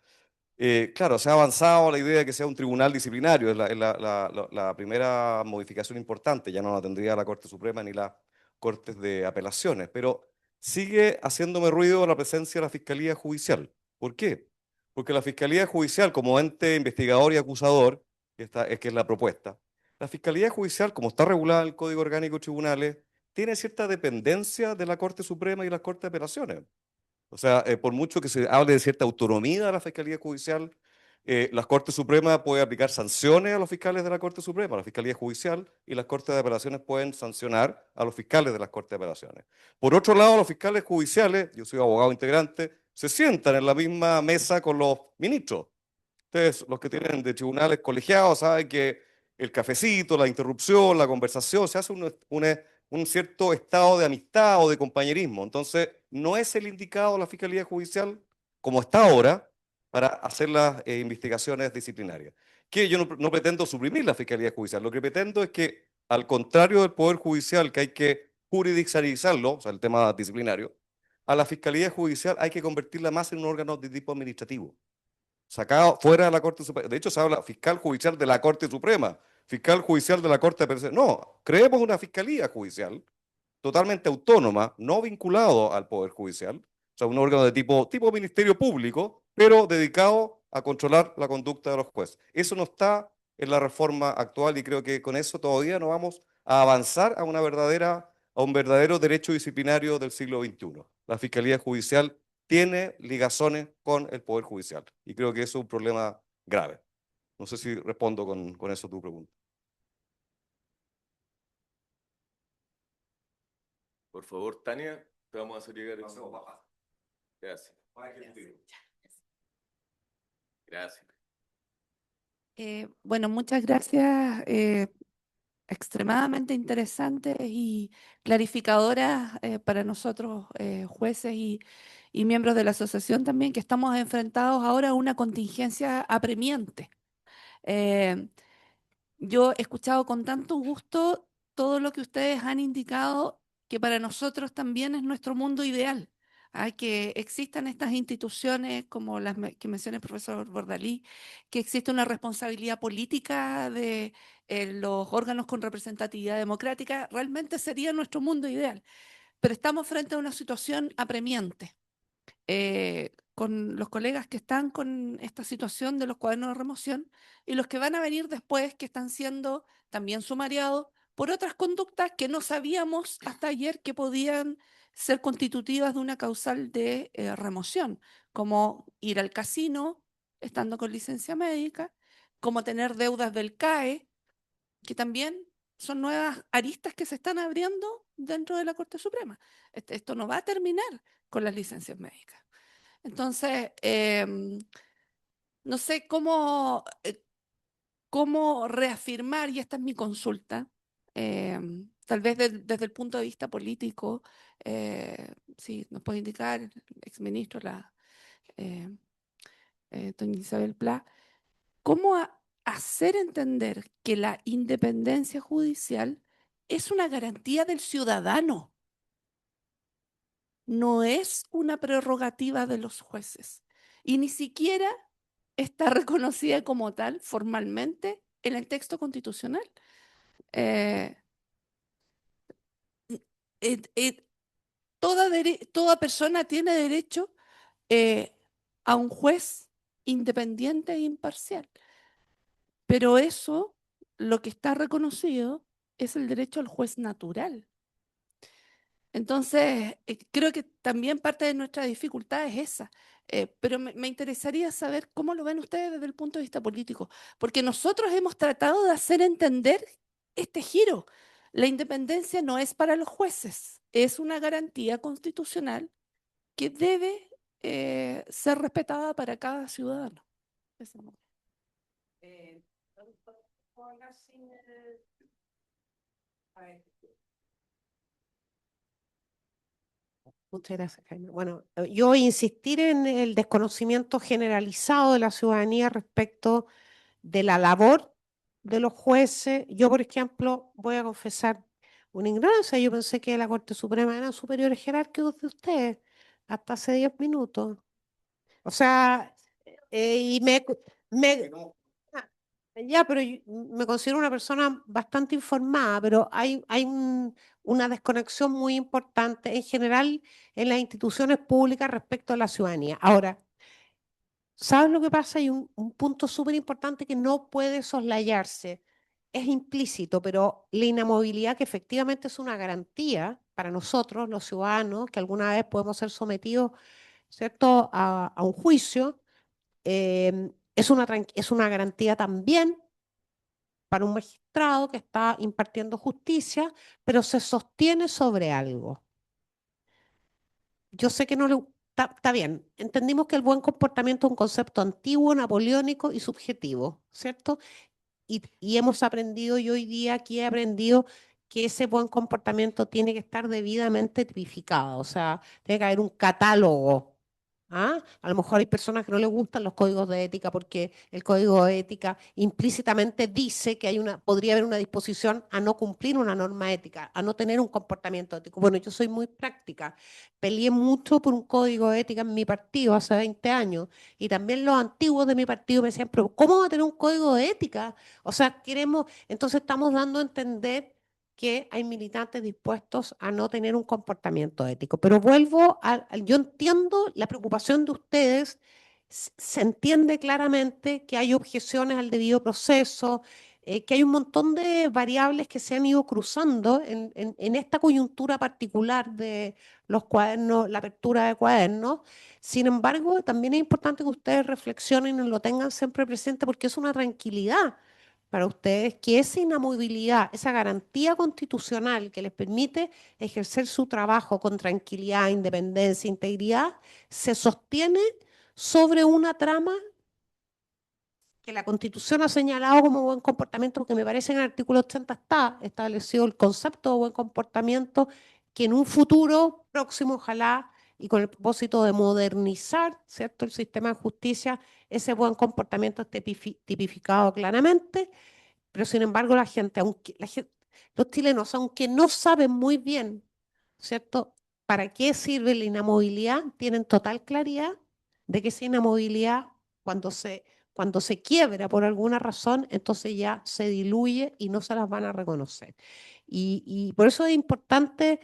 Claro, se ha avanzado la idea de que sea un tribunal disciplinario, es la primera modificación importante, ya no la tendría la Corte Suprema ni las Cortes de Apelaciones, pero sigue haciéndome ruido la presencia de la Fiscalía Judicial. ¿Por qué? Porque la Fiscalía Judicial, como ente investigador y acusador, que es la propuesta, la Fiscalía Judicial, como está regulada en el Código Orgánico de Tribunales, tiene cierta dependencia de la Corte Suprema y las Cortes de Apelaciones. O sea, por mucho que se hable de cierta autonomía de la Fiscalía Judicial, la Corte Suprema puede aplicar sanciones a los fiscales de la Corte Suprema, a la Fiscalía Judicial, y las Cortes de Apelaciones pueden sancionar a los fiscales de las Cortes de Apelaciones. Por otro lado, los fiscales judiciales, yo soy abogado integrante, se sientan en la misma mesa con los ministros. Ustedes, los que tienen de tribunales colegiados, saben que el cafecito, la interrupción, la conversación, se hace un cierto estado de amistad o de compañerismo. Entonces, no es el indicado la Fiscalía Judicial, como está ahora, para hacer las investigaciones disciplinarias. Que yo no pretendo suprimir la Fiscalía Judicial, lo que pretendo es que, al contrario del Poder Judicial, que hay que jurisdiccionalizarlo, o sea, el tema disciplinario, a la Fiscalía Judicial hay que convertirla más en un órgano de tipo administrativo, sacado fuera de la Corte Suprema. De hecho, se habla fiscal judicial de la Corte Suprema, fiscal judicial de la Corte de Apelaciones. No, creemos una fiscalía judicial totalmente autónoma, no vinculado al Poder Judicial, o sea, un órgano de tipo Ministerio Público, pero dedicado a controlar la conducta de los jueces. Eso no está en la reforma actual y creo que con eso todavía no vamos a avanzar a un verdadero derecho disciplinario del siglo XXI. La Fiscalía Judicial tiene ligazones con el Poder Judicial y creo que eso es un problema grave. No sé si respondo con eso tu pregunta. Por favor, Tania, te vamos a hacer llegar eso. Gracias. Gracias. Bueno, muchas gracias. Extremadamente interesantes y clarificadoras para nosotros, jueces y miembros de la asociación también, que estamos enfrentados ahora a una contingencia apremiante. Yo he escuchado con tanto gusto todo lo que ustedes han indicado, que para nosotros también es nuestro mundo ideal. Que existan estas instituciones como las que menciona el profesor Bordalí, que existe una responsabilidad política de los órganos con representatividad democrática, realmente sería nuestro mundo ideal. Pero estamos frente a una situación apremiante. Con los colegas que están con esta situación de los cuadernos de remoción y los que van a venir después, que están siendo también sumariados por otras conductas que no sabíamos hasta ayer que podían ser constitutivas de una causal de remoción, como ir al casino estando con licencia médica, como tener deudas del CAE, que también son nuevas aristas que se están abriendo dentro de la Corte Suprema. Esto no va a terminar con las licencias médicas. Entonces, no sé cómo reafirmar, y esta es mi consulta, tal vez desde el punto de vista político, si nos puede indicar el exministro, doña Isabel Pla, cómo hacer entender que la independencia judicial es una garantía del ciudadano, no es una prerrogativa de los jueces y ni siquiera está reconocida como tal formalmente en el texto constitucional. Eh, toda persona tiene derecho a un juez independiente e imparcial, pero eso, lo que está reconocido, es el derecho al juez natural. Entonces, creo que también parte de nuestra dificultad es esa. Pero me interesaría saber cómo lo ven ustedes desde el punto de vista político, porque nosotros hemos tratado de hacer entender este giro. La independencia no es para los jueces, es una garantía constitucional que debe ser respetada para cada ciudadano. Ese es Muchas gracias, Jaime. Bueno, yo insistir en el desconocimiento generalizado de la ciudadanía respecto de la labor de los jueces. Yo, por ejemplo, voy a confesar una ignorancia. Yo pensé que la Corte Suprema eran superiores jerárquicos de ustedes hasta hace 10 minutos. O sea, y ah, ya, pero me considero una persona bastante informada, pero hay una desconexión muy importante en general en las instituciones públicas respecto a la ciudadanía. Ahora, ¿sabes lo que pasa? Hay un punto súper importante que no puede soslayarse. Es implícito, pero la inamovilidad, que efectivamente es una garantía para nosotros, los ciudadanos, que alguna vez podemos ser sometidos, ¿cierto?, a un juicio, es una garantía también para un magistrado que está impartiendo justicia, pero se sostiene sobre algo. Yo sé que no le... Está bien, entendimos que el buen comportamiento es un concepto antiguo, napoleónico y subjetivo, ¿cierto? Y hemos aprendido, y hoy día aquí he aprendido que ese buen comportamiento tiene que estar debidamente tipificado, o sea, tiene que haber un catálogo. ¿Ah? A lo mejor hay personas que no les gustan los códigos de ética porque el código de ética implícitamente dice que podría haber una disposición a no cumplir una norma ética, a no tener un comportamiento ético. Bueno, yo soy muy práctica. Peleé mucho por un código de ética en mi partido hace 20 años y también los antiguos de mi partido me decían, pero ¿cómo va a tener un código de ética? O sea, entonces estamos dando a entender que hay militantes dispuestos a no tener un comportamiento ético. Pero yo entiendo la preocupación de ustedes, se entiende claramente que hay objeciones al debido proceso, que hay un montón de variables que se han ido cruzando en esta coyuntura particular de los cuadernos, la apertura de cuadernos. Sin embargo, también es importante que ustedes reflexionen y lo tengan siempre presente porque es una tranquilidad para ustedes que esa inamovilidad, esa garantía constitucional que les permite ejercer su trabajo con tranquilidad, independencia, integridad, se sostiene sobre una trama que la Constitución ha señalado como buen comportamiento, porque me parece que en el artículo 80 está establecido el concepto de buen comportamiento, que en un futuro próximo, ojalá, y con el propósito de modernizar, ¿cierto?, el sistema de justicia, ese buen comportamiento esté tipificado claramente. Pero sin embargo los chilenos, aunque no saben muy bien, ¿cierto?, para qué sirve la inamovilidad, tienen total claridad de que esa inamovilidad, cuando se quiebra por alguna razón, entonces ya se diluye y no se las van a reconocer. Y por eso es importante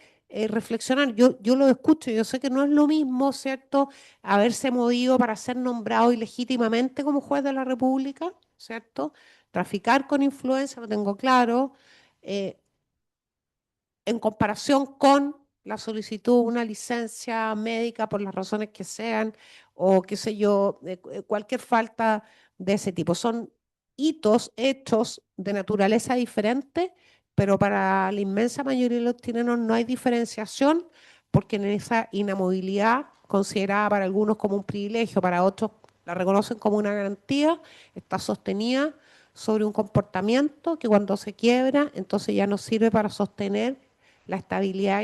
reflexionar. Yo lo escucho, yo sé que no es lo mismo, ¿cierto?, haberse movido para ser nombrado ilegítimamente como juez de la República, ¿cierto?, traficar con influencia, lo tengo claro, en comparación con la solicitud de una licencia médica por las razones que sean, o qué sé yo, cualquier falta de ese tipo. Son hitos, hechos de naturaleza diferente, pero para la inmensa mayoría de los chilenos no hay diferenciación, porque en esa inamovilidad, considerada para algunos como un privilegio, para otros la reconocen como una garantía, está sostenida sobre un comportamiento que cuando se quiebra, entonces ya no sirve para sostener la estabilidad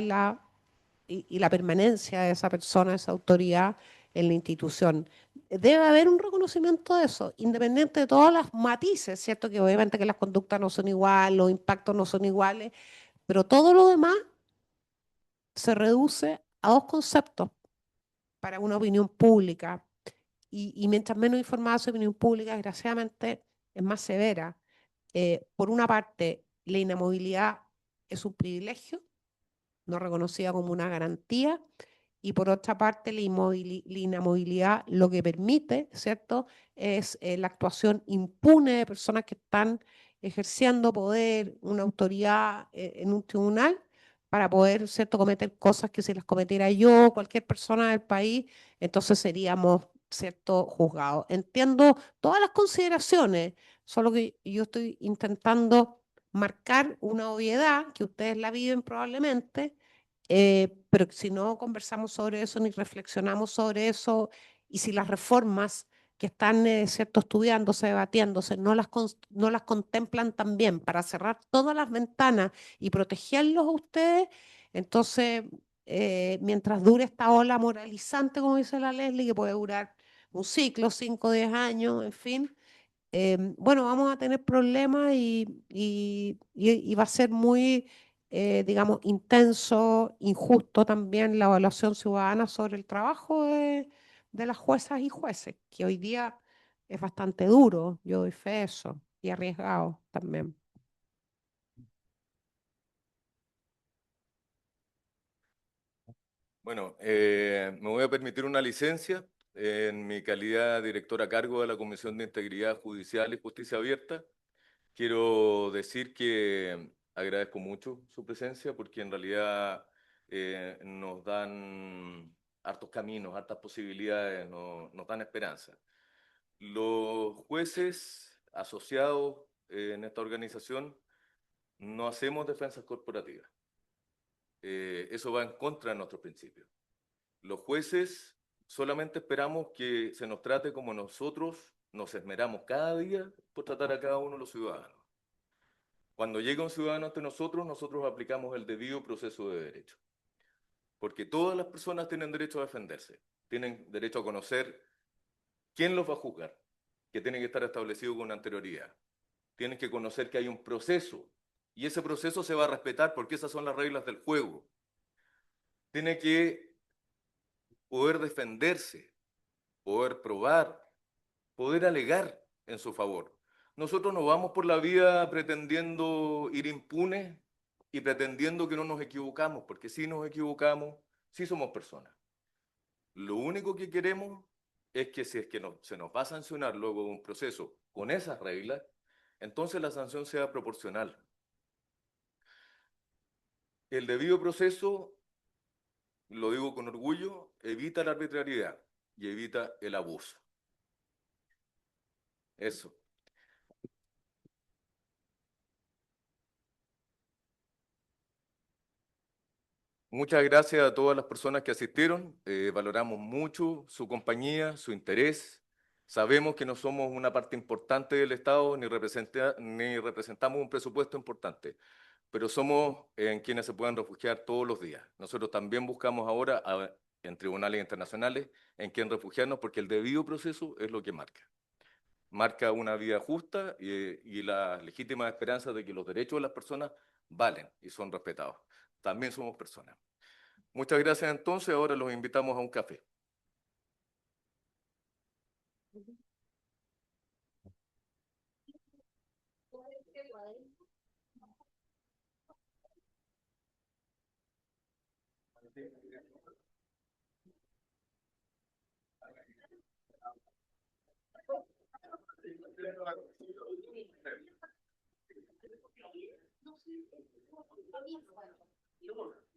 y la permanencia de esa persona, de esa autoridad en la institución. Debe haber un reconocimiento de eso, independiente de todos los matices, ¿cierto? Que obviamente que las conductas no son iguales, los impactos no son iguales, pero todo lo demás se reduce a dos conceptos para una opinión pública. Y mientras menos informada esa opinión pública, desgraciadamente, es más severa. Por una parte, la inamovilidad es un privilegio, no reconocida como una garantía, y por otra parte, la inamovilidad lo que permite, ¿cierto?, es la actuación impune de personas que están ejerciendo poder, una autoridad en un tribunal, para poder, ¿cierto?, cometer cosas que si las cometiera yo, cualquier persona del país, entonces seríamos, ¿cierto?, juzgados. Entiendo todas las consideraciones, solo que yo estoy intentando marcar una obviedad que ustedes la viven probablemente, pero si no conversamos sobre eso ni reflexionamos sobre eso, y si las reformas que están ¿cierto? Estudiándose, debatiéndose, no las contemplan también para cerrar todas las ventanas y protegerlos a ustedes, entonces, mientras dure esta ola moralizante, como dice la Leslie, que puede durar un ciclo, 5 o 10 años, en fin, bueno, vamos a tener problemas y va a ser muy, digamos, intenso, injusto también la evaluación ciudadana sobre el trabajo de las juezas y jueces, que hoy día es bastante duro, yo doy fe de eso, y arriesgado también. Bueno, me voy a permitir una licencia en mi calidad de director a cargo de la Comisión de Integridad Judicial y Justicia Abierta. Quiero decir que agradezco mucho su presencia porque en realidad nos dan hartos caminos, hartas posibilidades, nos dan esperanza. Los jueces asociados en esta organización no hacemos defensas corporativas. Eso va en contra de nuestros principios. Los jueces solamente esperamos que se nos trate como nosotros nos esmeramos cada día por tratar a cada uno de los ciudadanos. Cuando llega un ciudadano ante nosotros, nosotros aplicamos el debido proceso de derecho. Porque todas las personas tienen derecho a defenderse, tienen derecho a conocer quién los va a juzgar, que tiene que estar establecido con anterioridad. Tienen que conocer que hay un proceso y ese proceso se va a respetar porque esas son las reglas del juego. Tiene que poder defenderse, poder probar, poder alegar en su favor. Nosotros no vamos por la vida pretendiendo ir impunes y pretendiendo que no nos equivocamos, porque si nos equivocamos, sí somos personas. Lo único que queremos es que si es que se nos va a sancionar luego de un proceso con esas reglas, entonces la sanción sea proporcional. El debido proceso, lo digo con orgullo, evita la arbitrariedad y evita el abuso. Eso. Muchas gracias a todas las personas que asistieron. Valoramos mucho su compañía, su interés. Sabemos que no somos una parte importante del Estado ni representamos un presupuesto importante, pero somos en quienes se pueden refugiar todos los días. Nosotros también buscamos ahora en tribunales internacionales en quien refugiarnos porque el debido proceso es lo que marca. Marca una vida justa y la legítima esperanza de que los derechos de las personas valen y son respetados. También somos personas. Muchas gracias entonces, ahora los invitamos a un café.